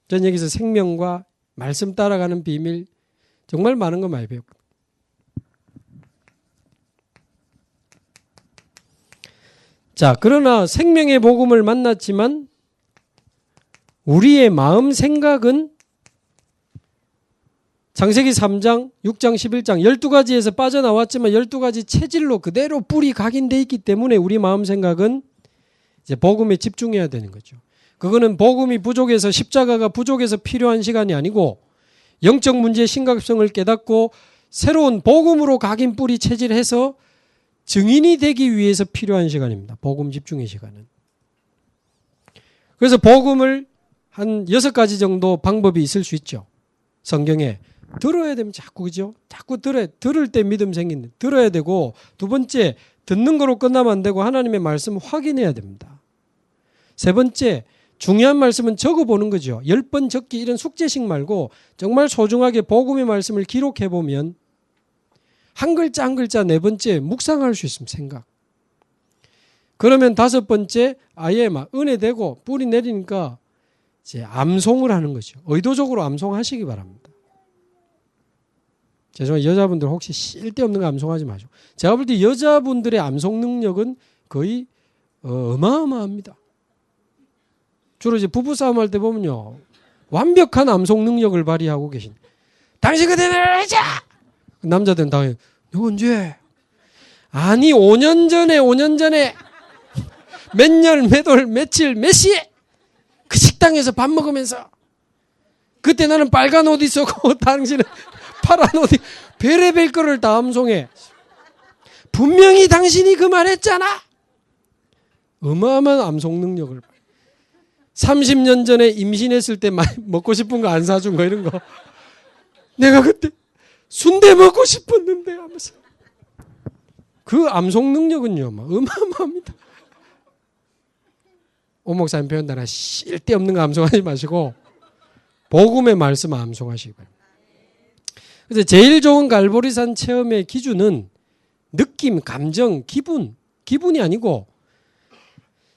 전 여기서 생명과 말씀 따라가는 비밀 정말 많은 거 많이 배웠거든요. 자, 그러나 생명의 복음을 만났지만 우리의 마음 생각은 창세기 3장, 6장, 11장 12가지에서 빠져나왔지만 12가지 체질로 그대로 뿌리 각인되어 있기 때문에 우리 마음 생각은 이제 복음에 집중해야 되는 거죠. 그거는 복음이 부족해서 십자가가 부족해서 필요한 시간이 아니고 영적 문제의 심각성을 깨닫고 새로운 복음으로 각인 뿌리 체질해서 증인이 되기 위해서 필요한 시간입니다. 복음 집중의 시간은. 그래서 복음을 한 6가지 정도 방법이 있을 수 있죠. 성경에 들어야 되면 자꾸 그죠? 자꾸 들을 때 믿음 생긴다. 들어야 되고 두 번째 듣는 거로 끝나면 안 되고 하나님의 말씀 확인해야 됩니다. 세 번째 중요한 말씀은 적어보는 거죠. 10번 적기 이런 숙제식 말고 정말 소중하게 복음의 말씀을 기록해보면 한 글자 한 글자 네 번째 묵상할 수 있으면 생각. 그러면 다섯 번째 아예 막 은혜되고 뿌리 내리니까 이제 암송을 하는 거죠. 의도적으로 암송하시기 바랍니다. 죄송해요. 여자분들 혹시 쓸데없는 거 암송하지 마시고. 제가 볼 때 여자분들의 암송 능력은 거의 어마어마합니다. 주로 이제 부부싸움 할 때 보면요. 완벽한 암송 능력을 발휘하고 계신. 당신 그대로 하자! 남자들은 다, 너 언제? 아니, 5년 전에, 몇 년, 몇 월, 며칠, 몇 시에? 그 식당에서 밥 먹으면서. 그때 나는 빨간 옷 입었고, 당신은 파란 옷 입고, 별의별 거를 다 암송해. 분명히 당신이 그 말 했잖아! 어마어마한 암송 능력을. 30년 전에 임신했을 때 먹고 싶은 거 안 사준 거 이런 거. 내가 그때 순대 먹고 싶었는데 하면서. 그 암송 능력은요, 어마어마합니다. 오 목사님 표현 따라 쓸데없는 거 암송하지 마시고 복음의 말씀 암송하시기 바랍니다. 그래서 제일 좋은 갈보리산 체험의 기준은 느낌, 감정, 기분이 아니고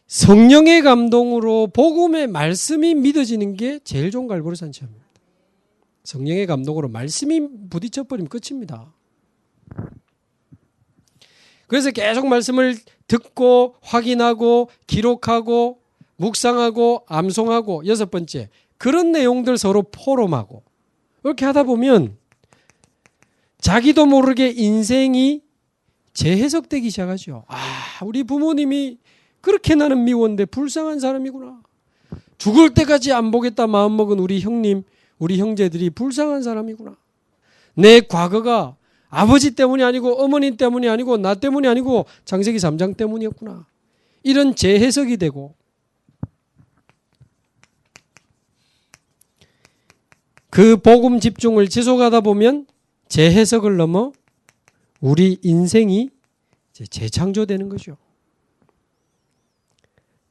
성령의 감동으로 복음의 말씀이 믿어지는 게 제일 좋은 갈보리산 체험입니다. 성령의 감동으로 말씀이 부딪혀버리면 끝입니다. 그래서 계속 말씀을 듣고 확인하고 기록하고 묵상하고 암송하고 여섯 번째 그런 내용들 서로 포럼하고 이렇게 하다 보면 자기도 모르게 인생이 재해석되기 시작하죠. 우리 부모님이 그렇게 나는 미웠는데 불쌍한 사람이구나. 죽을 때까지 안 보겠다 마음먹은 우리 형님, 우리 형제들이 불쌍한 사람이구나. 내 과거가 아버지 때문이 아니고 어머니 때문이 아니고 나 때문이 아니고 창세기 3장 때문이었구나. 이런 재해석이 되고 그 복음 집중을 지속하다 보면 재해석을 넘어 우리 인생이 재창조되는 거죠.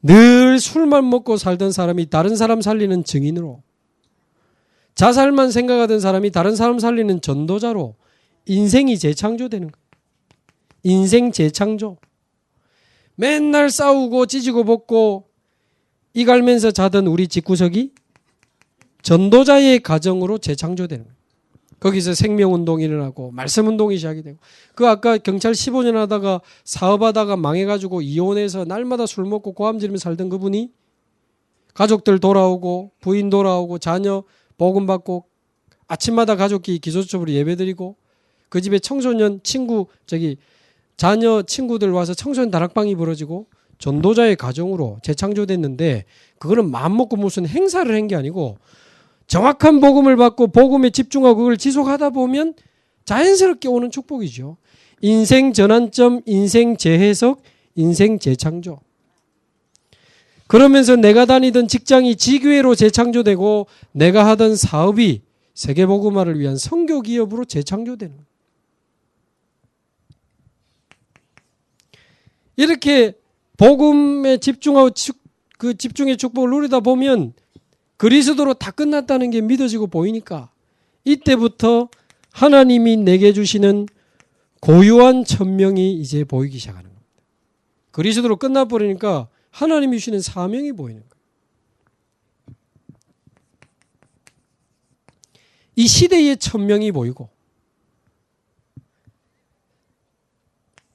늘 술만 먹고 살던 사람이 다른 사람 살리는 증인으로 자살만 생각하던 사람이 다른 사람 살리는 전도자로 인생이 재창조되는 거예요. 인생 재창조. 맨날 싸우고 찢고 볶고 이갈면서 자던 우리 집구석이 전도자의 가정으로 재창조되는 거예요. 거기서 생명운동이 일어나고 말씀운동이 시작이 되고 그 아까 경찰 15년 하다가 사업하다가 망해가지고 이혼해서 날마다 술 먹고 고함지르며 살던 그분이 가족들 돌아오고 부인 돌아오고 자녀 복음받고 아침마다 가족끼리 기도수첩으로 예배드리고 그 집에 청소년 자녀 친구들 와서 청소년 다락방이 벌어지고 전도자의 가정으로 재창조됐는데 그거는 마음먹고 무슨 행사를 한 게 아니고 정확한 복음을 받고 복음에 집중하고 그걸 지속하다 보면 자연스럽게 오는 축복이죠. 인생 전환점, 인생 재해석, 인생 재창조. 그러면서 내가 다니던 직장이 지교회로 재창조되고 내가 하던 사업이 세계복음화를 위한 선교 기업으로 재창조되는 거예요. 이렇게 복음에 집중하고 그 집중의 축복을 누리다 보면 그리스도로 다 끝났다는 게 믿어지고 보이니까 이때부터 하나님이 내게 주시는 고유한 천명이 이제 보이기 시작하는 겁니다. 그리스도로 끝나버리니까 하나님이 주시는 사명이 보이는 거예요. 이 시대의 천명이 보이고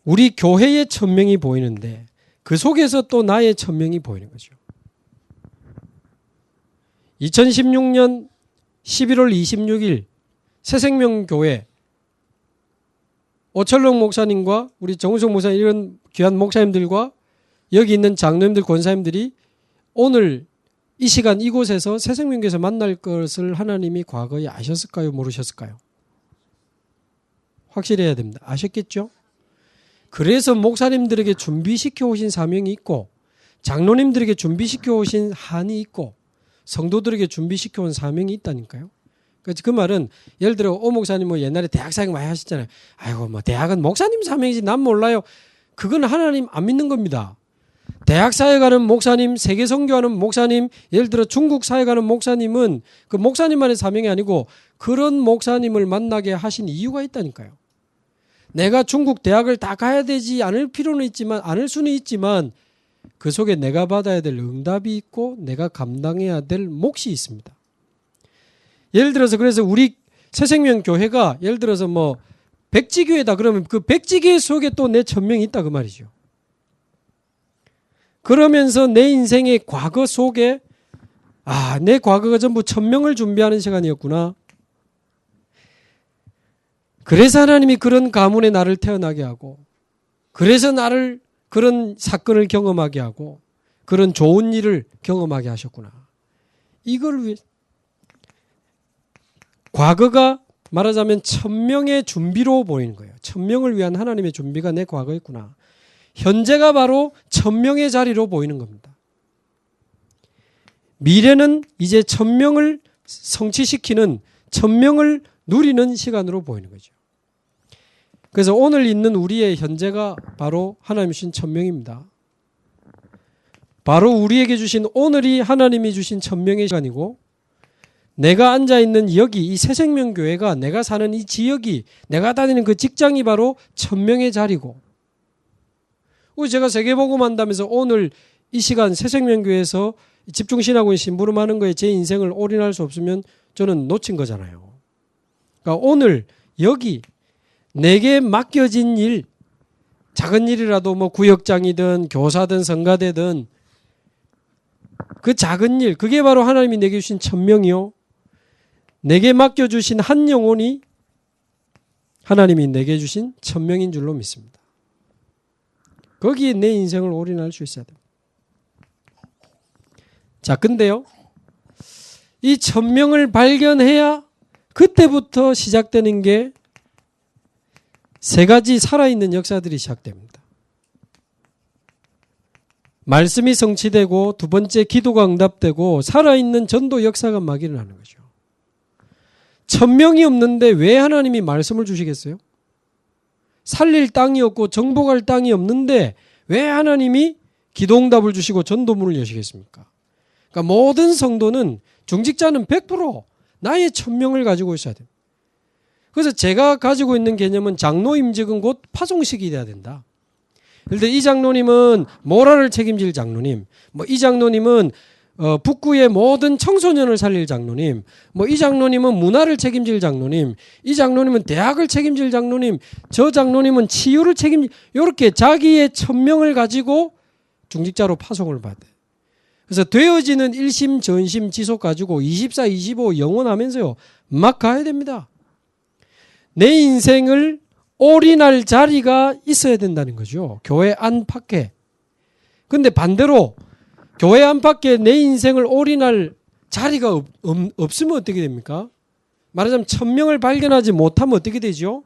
우리 교회의 천명이 보이는데 그 속에서 또 나의 천명이 보이는 거죠. 2016년 11월 26일 새생명교회 오철록 목사님과 우리 정우성 목사님 이런 귀한 목사님들과 여기 있는 장로님들 권사님들이 오늘 이 시간 이곳에서 새생명교회에서 만날 것을 하나님이 과거에 아셨을까요? 모르셨을까요? 확실히 해야 됩니다. 아셨겠죠? 그래서 목사님들에게 준비시켜 오신 사명이 있고 장로님들에게 준비시켜 오신 한이 있고 성도들에게 준비시켜 온 사명이 있다니까요. 그 말은 예를 들어 오 목사님 뭐 옛날에 대학 사역 많이 하셨잖아요. 아이고 뭐 대학은 목사님 사명이지 난 몰라요. 그건 하나님 안 믿는 겁니다. 대학 사역하는 목사님, 세계 선교하는 목사님, 예를 들어 중국 사역하는 목사님은 그 목사님만의 사명이 아니고 그런 목사님을 만나게 하신 이유가 있다니까요. 내가 중국 대학을 다 가야 되지 않을 필요는 있지만 않을 수는 있지만 그 속에 내가 받아야 될 응답이 있고 내가 감당해야 될 몫이 있습니다. 예를 들어서 그래서 우리 새생명교회가 예를 들어서 뭐 백지교회다 그러면 그 백지교회 속에 또 내 천명이 있다 그 말이죠. 그러면서 내 인생의 과거 속에 내 과거가 전부 천명을 준비하는 시간이었구나. 그래서 하나님이 그런 가문에 나를 태어나게 하고 그래서 나를 그런 사건을 경험하게 하고 그런 좋은 일을 경험하게 하셨구나. 이걸 위해 과거가 말하자면 천명의 준비로 보이는 거예요. 천명을 위한 하나님의 준비가 내 과거였구나. 현재가 바로 천명의 자리로 보이는 겁니다. 미래는 이제 천명을 성취시키는 천명을 누리는 시간으로 보이는 거죠. 그래서 오늘 있는 우리의 현재가 바로 하나님이 주신 천명입니다. 바로 우리에게 주신 오늘이 하나님이 주신 천명의 시간이고 내가 앉아있는 여기 이 새생명교회가 내가 사는 이 지역이 내가 다니는 그 직장이 바로 천명의 자리고 제가 세계복음한다면서 오늘 이 시간 새생명교회에서 집중신학원 심부름하는 거에 제 인생을 올인할 수 없으면 저는 놓친 거잖아요. 그러니까 오늘 여기 내게 맡겨진 일 작은 일이라도 뭐 구역장이든 교사든 성가대든 그 작은 일 그게 바로 하나님이 내게 주신 천명이요. 내게 맡겨주신 한 영혼이 하나님이 내게 주신 천명인 줄로 믿습니다. 거기에 내 인생을 올인할 수 있어야 됩니다. 자, 근데요. 이 천명을 발견해야 그때부터 시작되는 게 세 가지 살아있는 역사들이 시작됩니다. 말씀이 성취되고 두 번째 기도가 응답되고 살아있는 전도 역사가 막 일어나는 거죠. 천명이 없는데 왜 하나님이 말씀을 주시겠어요? 살릴 땅이 없고 정복할 땅이 없는데 왜 하나님이 기도응답을 주시고 전도문을 여시겠습니까? 그러니까 모든 성도는 중직자는 100% 나의 천명을 가지고 있어야 됩니다. 그래서 제가 가지고 있는 개념은 장로임직은 곧 파송식이 돼야 된다. 예를 들어 이 장로님은 모라를 책임질 장로님, 뭐 이 장로님은 북구의 모든 청소년을 살릴 장로님, 뭐 이 장로님은 문화를 책임질 장로님, 이 장로님은 대학을 책임질 장로님, 저 장로님은 치유를 책임질, 이렇게 자기의 천명을 가지고 중직자로 파송을 받아요. 그래서 되어지는 일심 전심 지속 가지고 24, 25 영원하면서요 막 가야 됩니다. 내 인생을 올인할 자리가 있어야 된다는 거죠. 교회 안팎에. 근데 반대로 교회 안팎에 내 인생을 올인할 자리가 없으면 어떻게 됩니까? 말하자면 천명을 발견하지 못하면 어떻게 되죠?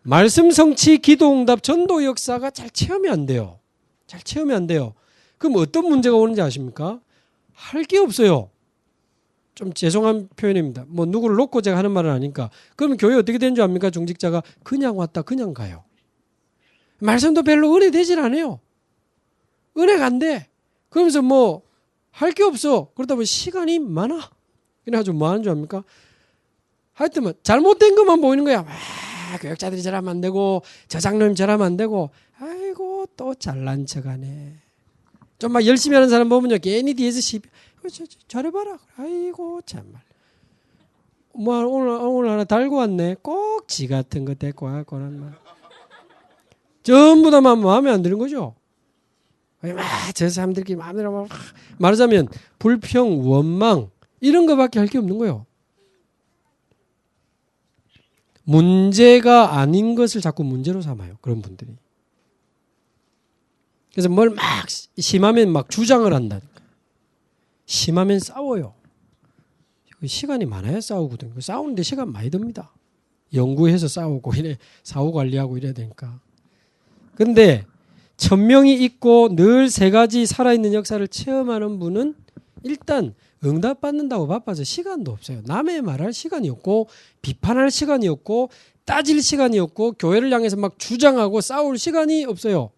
말씀 성취, 기도 응답, 전도 역사가 잘 체험이 안 돼요. 잘 체험이 안 돼요. 그럼 어떤 문제가 오는지 아십니까? 할 게 없어요. 좀 죄송한 표현입니다. 뭐 누구를 놓고 제가 하는 말은 아니니까. 그러면 교회 어떻게 되는 줄 압니까? 중직자가 그냥 왔다 그냥 가요. 말씀도 별로 은혜 되질 않아요. 은혜가 안 돼. 그러면서 뭐 할 게 없어. 그러다 보니 시간이 많아. 그래가지고 뭐 하는 줄 압니까? 하여튼 뭐 잘못된 것만 보이는 거야. 교역자들이 저러면 안 되고 저 장로님 저러면 안 되고 아이고 또 잘난 척하네. 좀 막 열심히 하는 사람 보면요. 괜히 뒤에서 잘해봐라. 아이고 참말. 뭐 오늘 하나 달고 왔네. 꼭 지 같은 거 데리고 와갖고는 막. 전부 다 마음에 안 드는 거죠. 저 사람들끼리 마음대로 막 말하자면 불평, 원망 이런 거밖에 할 게 없는 거예요. 문제가 아닌 것을 자꾸 문제로 삼아요. 그런 분들이. 그래서 뭘 막 심하면 막 주장을 한다니까. 심하면 싸워요. 시간이 많아야 싸우거든요. 싸우는데 시간 많이 듭니다. 연구해서 싸우고 이래 사후 관리하고 이래야 되니까. 근데 천명이 있고 늘 세 가지 살아있는 역사를 체험하는 분은 일단 응답받는다고 바빠서 시간도 없어요. 남의 말할 시간이 없고 비판할 시간이 없고 따질 시간이 없고 교회를 향해서 막 주장하고 싸울 시간이 없어요.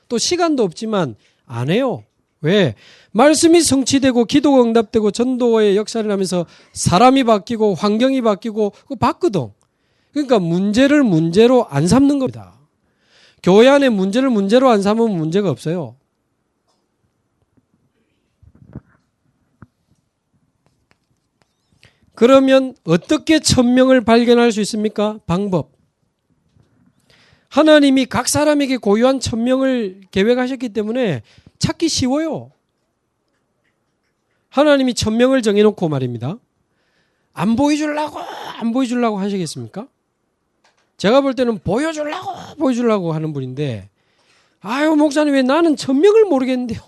또 시간도 없지만 안 해요. 왜? 말씀이 성취되고 기도가 응답되고 전도의 역사를 하면서 사람이 바뀌고 환경이 바뀌고 그거 봤거든. 그러니까 문제를 문제로 안 삼는 겁니다. 교회 안에 문제를 문제로 안 삼으면 문제가 없어요. 그러면 어떻게 천명을 발견할 수 있습니까? 방법. 하나님이 각 사람에게 고유한 천명을 계획하셨기 때문에 찾기 쉬워요. 하나님이 천명을 정해놓고 말입니다. 안 보여주려고 하시겠습니까? 제가 볼 때는 보여주려고 하는 분인데, 아유, 목사님, 왜 나는 천명을 모르겠는데요?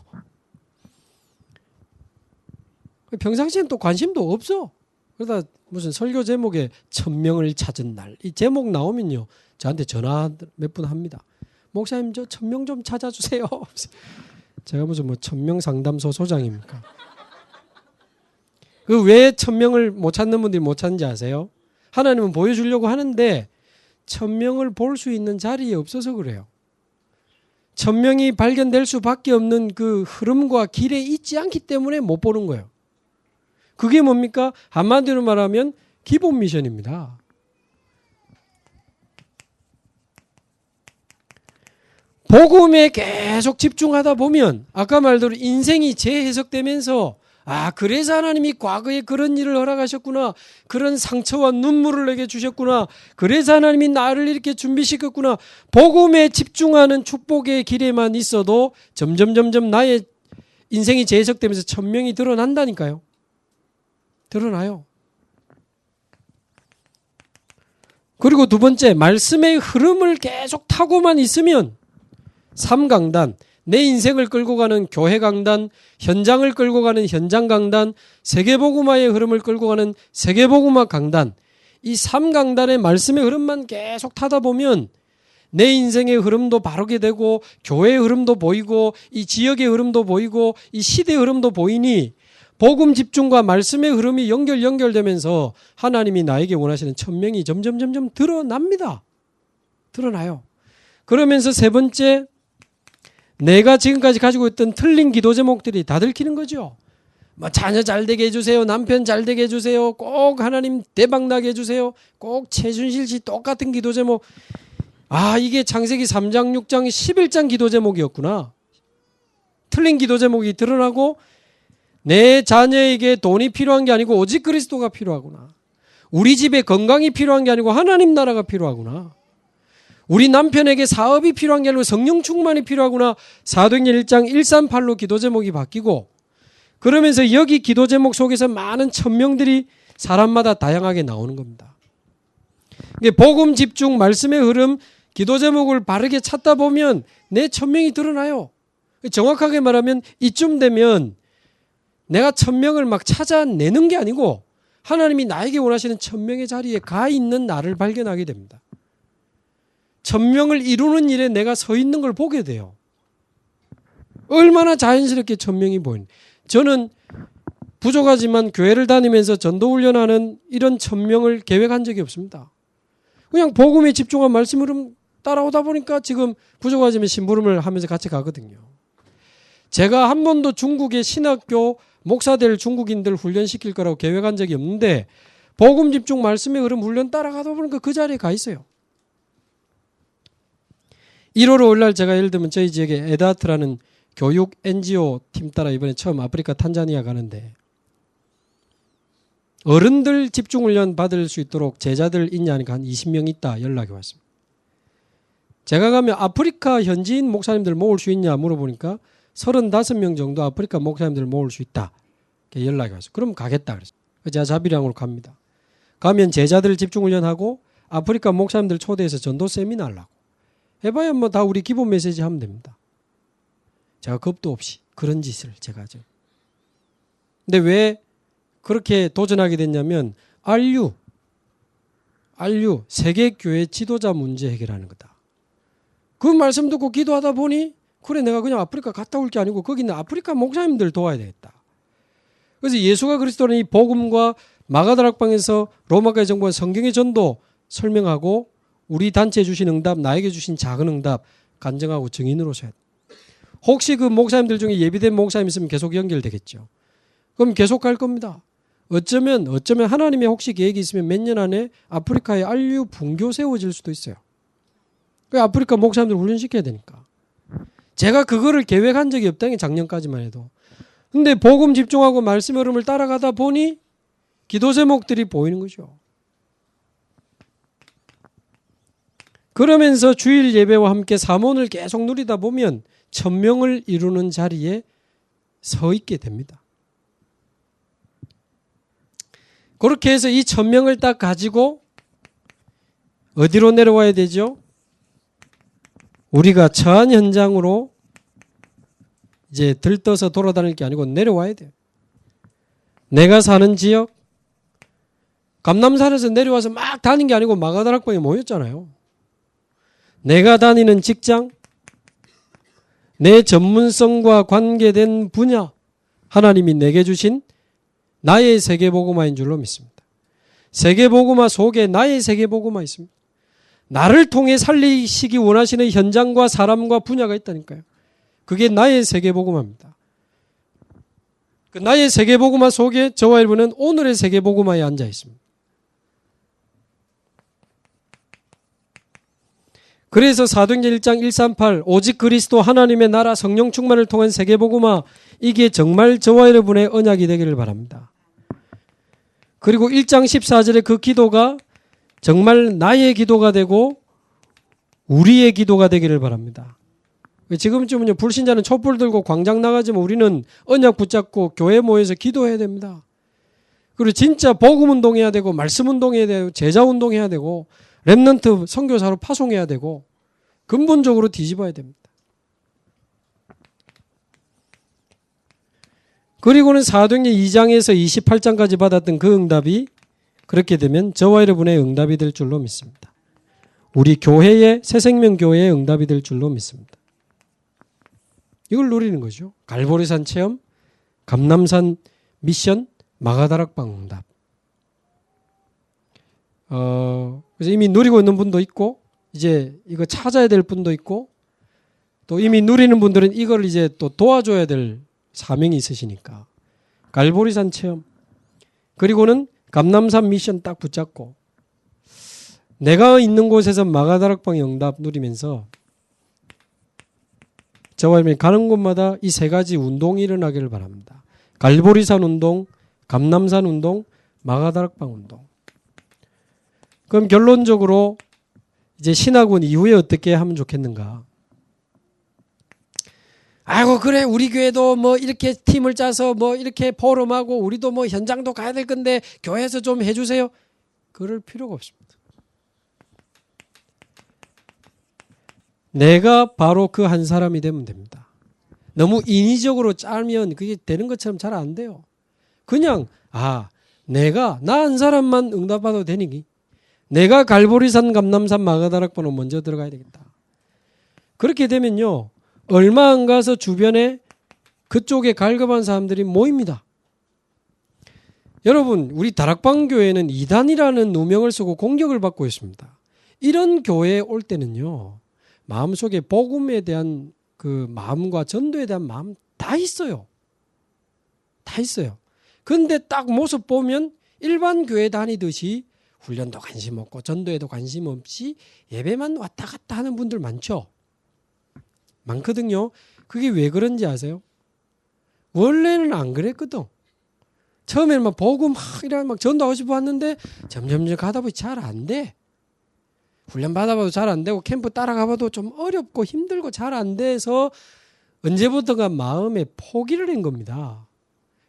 평상시엔 또 관심도 없어. 그러다 무슨 설교 제목에 천명을 찾은 날. 이 제목 나오면요, 저한테 전화 몇 분 합니다. 목사님, 저 천명 좀 찾아주세요. 제가 무슨 뭐 천명 상담소 소장입니까? 그 왜 천명을 못 찾는 분들이 못 찾는지 아세요? 하나님은 보여주려고 하는데 천명을 볼 수 있는 자리에 없어서 그래요. 천명이 발견될 수밖에 없는 그 흐름과 길에 있지 않기 때문에 못 보는 거예요. 그게 뭡니까? 한마디로 말하면 기본 미션입니다. 복음에 계속 집중하다 보면 아까 말대로 인생이 재해석되면서 그래서 하나님이 과거에 그런 일을 허락하셨구나. 그런 상처와 눈물을 내게 주셨구나. 그래서 하나님이 나를 이렇게 준비시켰구나. 복음에 집중하는 축복의 길에만 있어도 점점 나의 인생이 재해석되면서 천명이 드러난다니까요. 드러나요. 그리고 두 번째, 말씀의 흐름을 계속 타고만 있으면 3강단, 내 인생을 끌고 가는 교회 강단, 현장을 끌고 가는 현장 강단, 세계복음화의 흐름을 끌고 가는 세계복음화 강단, 이 3강단의 말씀의 흐름만 계속 타다 보면 내 인생의 흐름도 바르게 되고 교회의 흐름도 보이고 이 지역의 흐름도 보이고 이 시대의 흐름도 보이니 복음 집중과 말씀의 흐름이 연결되면서 하나님이 나에게 원하시는 천명이 점점 드러납니다. 드러나요. 그러면서 세 번째, 내가 지금까지 가지고 있던 틀린 기도 제목들이 다 들키는 거죠. 뭐 자녀 잘 되게 해주세요. 남편 잘 되게 해주세요. 꼭 하나님 대박 나게 해주세요. 꼭 최순실 씨 똑같은 기도 제목. 이게 창세기 3장, 6장, 11장 기도 제목이었구나. 틀린 기도 제목이 드러나고 내 자녀에게 돈이 필요한 게 아니고 오직 그리스도가 필요하구나. 우리 집에 건강이 필요한 게 아니고 하나님 나라가 필요하구나. 우리 남편에게 사업이 필요한 게 아니고 성령 충만이 필요하구나. 사도행전 1장 138로 기도 제목이 바뀌고 그러면서 여기 기도 제목 속에서 많은 천명들이 사람마다 다양하게 나오는 겁니다. 복음 집중, 말씀의 흐름, 기도 제목을 바르게 찾다 보면 내 천명이 드러나요. 정확하게 말하면 이쯤 되면 내가 천명을 막 찾아내는 게 아니고 하나님이 나에게 원하시는 천명의 자리에 가 있는 나를 발견하게 됩니다. 천명을 이루는 일에 내가 서 있는 걸 보게 돼요. 얼마나 자연스럽게 천명이 보이는. 저는 부족하지만 교회를 다니면서 전도훈련하는 이런 천명을 계획한 적이 없습니다. 그냥 복음에 집중한 말씀으로 따라오다 보니까 지금 부족하지만 심부름을 하면서 같이 가거든요. 제가 한 번도 중국의 신학교 목사 될 중국인들 훈련시킬 거라고 계획한 적이 없는데 복음 집중 말씀의 흐름 훈련 따라가다 보니까 그 자리에 가 있어요. 1월 5일 날 제가 예를 들면 저희 지역에 에다트라는 교육 NGO 팀 따라 이번에 처음 아프리카 탄자니아 가는데 어른들 집중훈련 받을 수 있도록 제자들 있냐 하니까 한 20명 있다 연락이 왔습니다. 제가 가면 아프리카 현지인 목사님들 모을 수 있냐 물어보니까 35명 정도 아프리카 목사님들 모을 수 있다. 이렇게 연락이 왔어요. 그럼 가겠다 그랬어요. 제가 자비량으로 갑니다. 가면 제자들 집중훈련하고 아프리카 목사님들 초대해서 전도 세미나 하려고. 해봐야 뭐 다 우리 기본 메시지 하면 됩니다. 제가 겁도 없이 그런 짓을 제가 하죠. 근데 왜 그렇게 도전하게 됐냐면 RU 세계교회 지도자 문제 해결하는 거다. 그 말씀 듣고 기도하다 보니 그래 내가 그냥 아프리카 갔다 올 게 아니고 거기 있는 아프리카 목사님들 도와야 되겠다. 그래서 예수가 그리스도는 이 복음과 마가다락방에서 로마까지 정부한 성경의 전도 설명하고 우리 단체에 주신 응답, 나에게 주신 작은 응답 간증하고 증인으로서 해야 돼. 혹시 그 목사님들 중에 예비된 목사님 있으면 계속 연결되겠죠. 그럼 계속 갈 겁니다. 어쩌면 하나님의 혹시 계획이 있으면 몇 년 안에 아프리카에 RU 분교 세워질 수도 있어요. 그 아프리카 목사님들 훈련시켜야 되니까. 제가 그거를 계획한 적이 없다는 게 작년까지만 해도. 근데 복음 집중하고 말씀 흐름을 따라가다 보니 기도 제목들이 보이는 거죠. 그러면서 주일 예배와 함께 사모를 계속 누리다 보면 1000명을 이루는 자리에 서 있게 됩니다. 그렇게 해서 이 1000명을 딱 가지고 어디로 내려와야 되죠? 우리가 처한 현장으로 이제 들떠서 돌아다닐 게 아니고 내려와야 돼요. 내가 사는 지역, 감남산에서 내려와서 막 다닌 게 아니고 마가다락방에 모였잖아요. 내가 다니는 직장, 내 전문성과 관계된 분야, 하나님이 내게 주신 나의 세계복음화인 줄로 믿습니다. 세계복음화 속에 나의 세계복음화 있습니다. 나를 통해 살리시기 원하시는 현장과 사람과 분야가 있다니까요. 그게 나의 세계복음화입니다. 그 나의 세계복음화 속에 저와 여러분은 오늘의 세계복음화에 앉아 있습니다. 그래서 사도행전 1장 138 오직 그리스도 하나님의 나라 성령 충만을 통한 세계복음화 이게 정말 저와 여러분의 언약이 되기를 바랍니다. 그리고 1장 14절에 그 기도가 정말 나의 기도가 되고 우리의 기도가 되기를 바랍니다. 지금쯤은요 불신자는 촛불 들고 광장 나가지만 우리는 언약 붙잡고 교회 모여서 기도해야 됩니다. 그리고 진짜 복음 운동해야 되고 말씀 운동해야 되고 제자 운동해야 되고 렘넌트 선교사로 파송해야 되고 근본적으로 뒤집어야 됩니다. 그리고는 사도행전 2장에서 28장까지 받았던 그 응답이 그렇게 되면 저와 여러분의 응답이 될 줄로 믿습니다. 우리 교회의 새생명교회의 응답이 될 줄로 믿습니다. 이걸 누리는 거죠. 갈보리산 체험, 감남산 미션, 마가다락방 응답. 그래서 이미 누리고 있는 분도 있고 이제 이거 찾아야 될 분도 있고 또 이미 누리는 분들은 이걸 이제 또 도와줘야 될 사명이 있으시니까 갈보리산 체험 그리고는 감남산 미션 딱 붙잡고 내가 있는 곳에서 마가다락방 응답 누리면서 저와 여러분이 가는 곳마다 이 세 가지 운동이 일어나기를 바랍니다. 갈보리산 운동, 감남산 운동, 마가다락방 운동. 그럼 결론적으로 이제 신학원 이후에 어떻게 하면 좋겠는가? 아이고 그래 우리 교회도 뭐 이렇게 팀을 짜서 뭐 이렇게 포럼하고 우리도 뭐 현장도 가야 될 건데 교회에서 좀 해주세요. 그럴 필요가 없습니다. 내가 바로 그 한 사람이 되면 됩니다. 너무 인위적으로 짜면 그게 되는 것처럼 잘 안 돼요. 그냥 내가 나 한 사람만 응답받아도 되니 내가 갈보리산 감남산 마가다락방으로 먼저 들어가야 되겠다. 그렇게 되면요. 얼마 안 가서 주변에 그쪽에 갈급한 사람들이 모입니다. 여러분 우리 다락방 교회는 이단이라는 누명을 쓰고 공격을 받고 있습니다. 이런 교회에 올 때는요. 마음속에 복음에 대한 그 마음과 전도에 대한 마음 다 있어요. 다 있어요. 그런데 딱 모습 보면 일반 교회 다니듯이 훈련도 관심 없고 전도에도 관심 없이 예배만 왔다 갔다 하는 분들 많죠. 많거든요. 그게 왜 그런지 아세요? 원래는 안 그랬거든. 처음에는 막 복음 막 전도하고 싶어 왔는데 점점 가다 보니 잘 안 돼. 훈련 받아봐도 잘 안 되고 캠프 따라가봐도 좀 어렵고 힘들고 잘 안 돼서 언제부턴가 마음에 포기를 한 겁니다.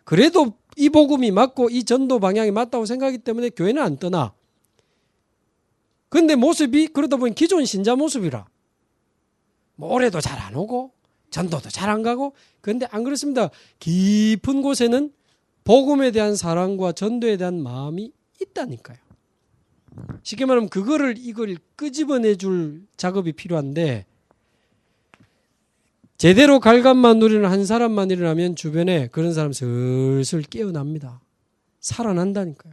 그래도 이 복음이 맞고 이 전도 방향이 맞다고 생각하기 때문에 교회는 안 떠나. 근데 모습이 그러다 보니 기존 신자 모습이라. 올해도 잘 안 오고 전도도 잘 안 가고. 그런데 안 그렇습니다. 깊은 곳에는 복음에 대한 사랑과 전도에 대한 마음이 있다니까요. 쉽게 말하면 이걸 끄집어내 줄 작업이 필요한데, 제대로 갈감만 누리는 한 사람만 일어나면 주변에 그런 사람 슬슬 깨어납니다. 살아난다니까요.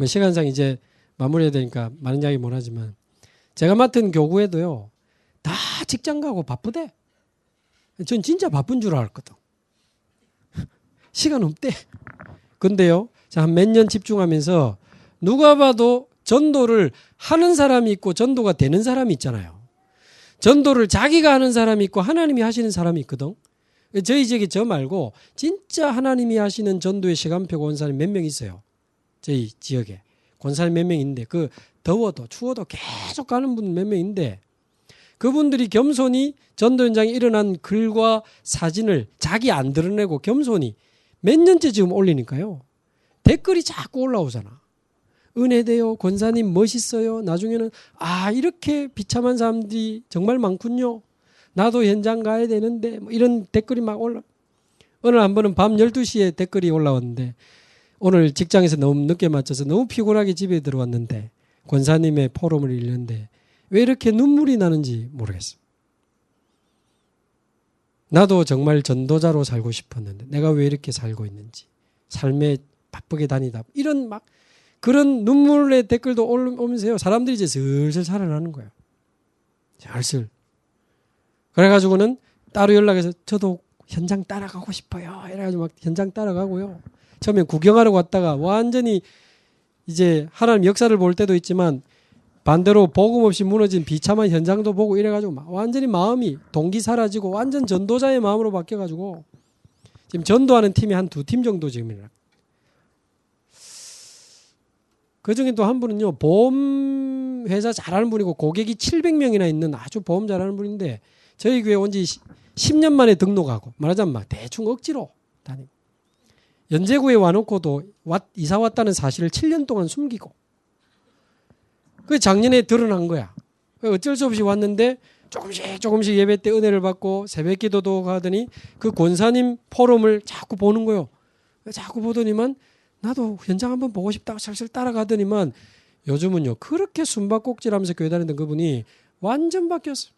시간상 이제 마무리해야 되니까 많은 이야기 못 하지만, 제가 맡은 교구에도요, 다 직장 가고 바쁘대. 전 진짜 바쁜 줄 알았거든. 시간 없대. 근데요, 한 몇 년 집중하면서 누가 봐도 전도를 하는 사람이 있고 전도가 되는 사람이 있잖아요. 전도를 자기가 하는 사람이 있고 하나님이 하시는 사람이 있거든. 저희 지역에 저 말고 진짜 하나님이 하시는 전도의 시간표가 온 사람이 몇 명 있어요. 저희 지역에. 권사님 몇 명 있는데, 그 더워도 추워도 계속 가는 분 몇 명 있는데, 그분들이 겸손히 전도 현장에 일어난 글과 사진을 자기 안 드러내고 겸손히 몇 년째 지금 올리니까요. 댓글이 자꾸 올라오잖아. 은혜돼요. 권사님 멋있어요. 나중에는 이렇게 비참한 사람들이 정말 많군요. 나도 현장 가야 되는데 뭐 이런 댓글이 막 오늘 한 번은 밤 12시에 댓글이 올라왔는데, 오늘 직장에서 너무 늦게 맞춰서 너무 피곤하게 집에 들어왔는데 권사님의 포럼을 읽는데 왜 이렇게 눈물이 나는지 모르겠어. 나도 정말 전도자로 살고 싶었는데 내가 왜 이렇게 살고 있는지, 삶에 바쁘게 다니다, 이런 막 그런 눈물의 댓글도 오면서요, 사람들이 이제 슬슬 살아나는 거예요. 슬슬. 그래가지고는 따로 연락해서 저도 현장 따라가고 싶어요. 이래가지고 막 현장 따라가고요. 처음에 구경하러 갔다가 완전히 이제 하나님 역사를 볼 때도 있지만 반대로 복음 없이 무너진 비참한 현장도 보고 이래가지고 완전히 마음이 동기 사라지고 완전 전도자의 마음으로 바뀌어가지고 지금 전도하는 팀이 한 2팀 정도 지금이라. 그중에 또 한 분은요, 보험 회사 잘하는 분이고 고객이 700명이나 있는 아주 보험 잘하는 분인데 저희 교회 온 지 10년 만에 등록하고, 말하자면 막 대충 억지로 다니고, 연제구에 와놓고도 이사 왔다는 사실을 7년 동안 숨기고, 그 작년에 드러난 거야. 어쩔 수 없이 왔는데 조금씩 예배 때 은혜를 받고 새벽 기도도 가더니 그 권사님 포럼을 자꾸 보는 거예요. 자꾸 보더니만 나도 현장 한번 보고 싶다고 슬슬 따라가더니만 요즘은요, 그렇게 숨바꼭질하면서 교회 다니던 그분이 완전 바뀌었어요.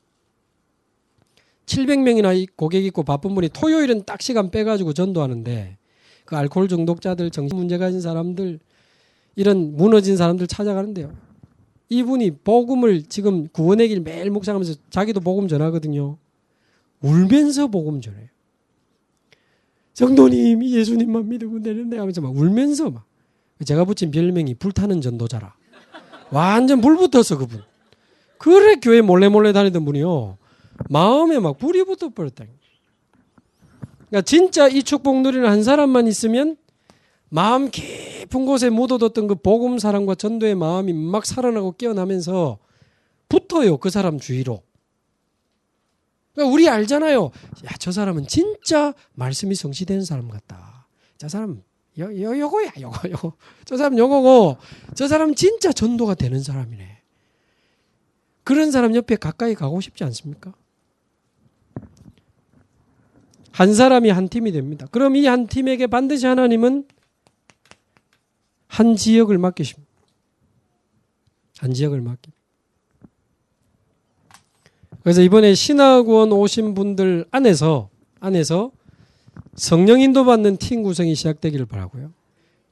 700명이나 고객 있고 바쁜 분이 토요일은 딱 시간 빼가지고 전도하는데, 그 알코올 중독자들, 정신 문제 가진 사람들, 이런 무너진 사람들 찾아가는데요, 이분이 복음을 지금 구원의 길 매일 묵상하면서 자기도 복음 전하거든요. 울면서 복음 전해요. 성도님, 예수님만 믿으면 되는데 하면서 막 울면서 막. 제가 붙인 별명이 불타는 전도자라. 완전 불 붙었어, 그분. 그래 교회 몰래 다니던 분이요, 마음에 막 불이 붙어버렸다. 그러니까 진짜 이 축복 누리는 한 사람만 있으면 마음 깊은 곳에 묻어뒀던 그 복음 사랑과 전도의 마음이 막 살아나고 깨어나면서 붙어요, 그 사람 주위로. 그러니까 우리 알잖아요. 야, 저 사람은 진짜 말씀이 성취되는 사람 같다. 저 사람 요거야. 저 사람 요거고, 저 사람 진짜 전도가 되는 사람이네. 그런 사람 옆에 가까이 가고 싶지 않습니까? 한 사람이 한 팀이 됩니다. 그럼 이 한 팀에게 반드시 하나님은 한 지역을 맡기십니다. 한 지역을 맡깁니다. 그래서 이번에 신학원 오신 분들 안에서 성령 인도받는 팀 구성이 시작되기를 바라고요.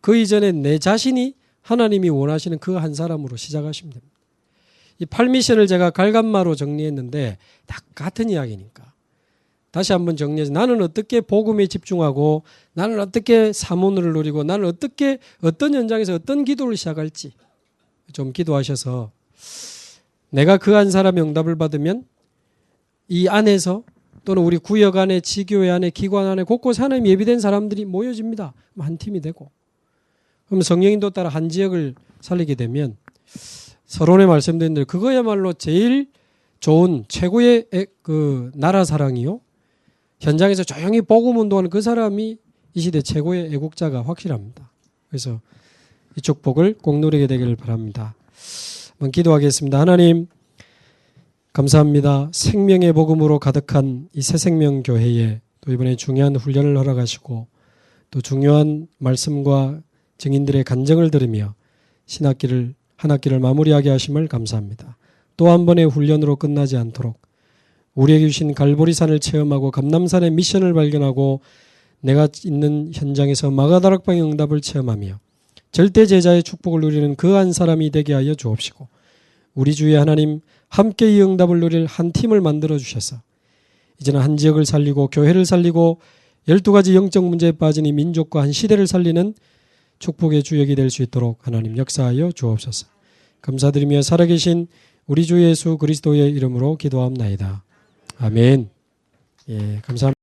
그 이전에 내 자신이 하나님이 원하시는 그 한 사람으로 시작하시면 됩니다. 이 8미션을 제가 갈감마로 정리했는데 다 같은 이야기니까 다시 한번 정리해서, 나는 어떻게 복음에 집중하고, 나는 어떻게 사문을 누리고, 나는 어떻게 어떤 현장에서 어떤 기도를 시작할지 좀 기도하셔서, 내가 그 한 사람의 응답을 받으면 이 안에서 또는 우리 구역 안에, 지교회 안에, 기관 안에 곳곳에 하나님 예비된 사람들이 모여집니다. 한 팀이 되고, 그럼 성령인도 따라 한 지역을 살리게 되면 서론에 말씀드린 대로 그거야말로 제일 좋은 최고의 그 나라 사랑이요, 현장에서 조용히 복음 운동하는 그 사람이 이 시대 최고의 애국자가 확실합니다. 그래서 이 축복을 꼭 누리게 되기를 바랍니다. 한번 기도하겠습니다. 하나님 감사합니다. 생명의 복음으로 가득한 이 새생명교회에 또 이번에 중요한 훈련을 허락하시고 또 중요한 말씀과 증인들의 간증을 들으며 한 학기를 마무리하게 하심을 감사합니다. 또 한 번의 훈련으로 끝나지 않도록 우리에게 주신 갈보리산을 체험하고 감남산의 미션을 발견하고 내가 있는 현장에서 마가다락방의 응답을 체험하며 절대 제자의 축복을 누리는 그 한 사람이 되게 하여 주옵시고 우리 주의 하나님 함께 이 응답을 누릴 한 팀을 만들어 주셔서 이제는 한 지역을 살리고 교회를 살리고 12가지 영적 문제에 빠진 이 민족과 한 시대를 살리는 축복의 주역이 될 수 있도록 하나님 역사하여 주옵소서. 감사드리며 살아계신 우리 주 예수 그리스도의 이름으로 기도합나이다. 아멘. 예, 감사합니다.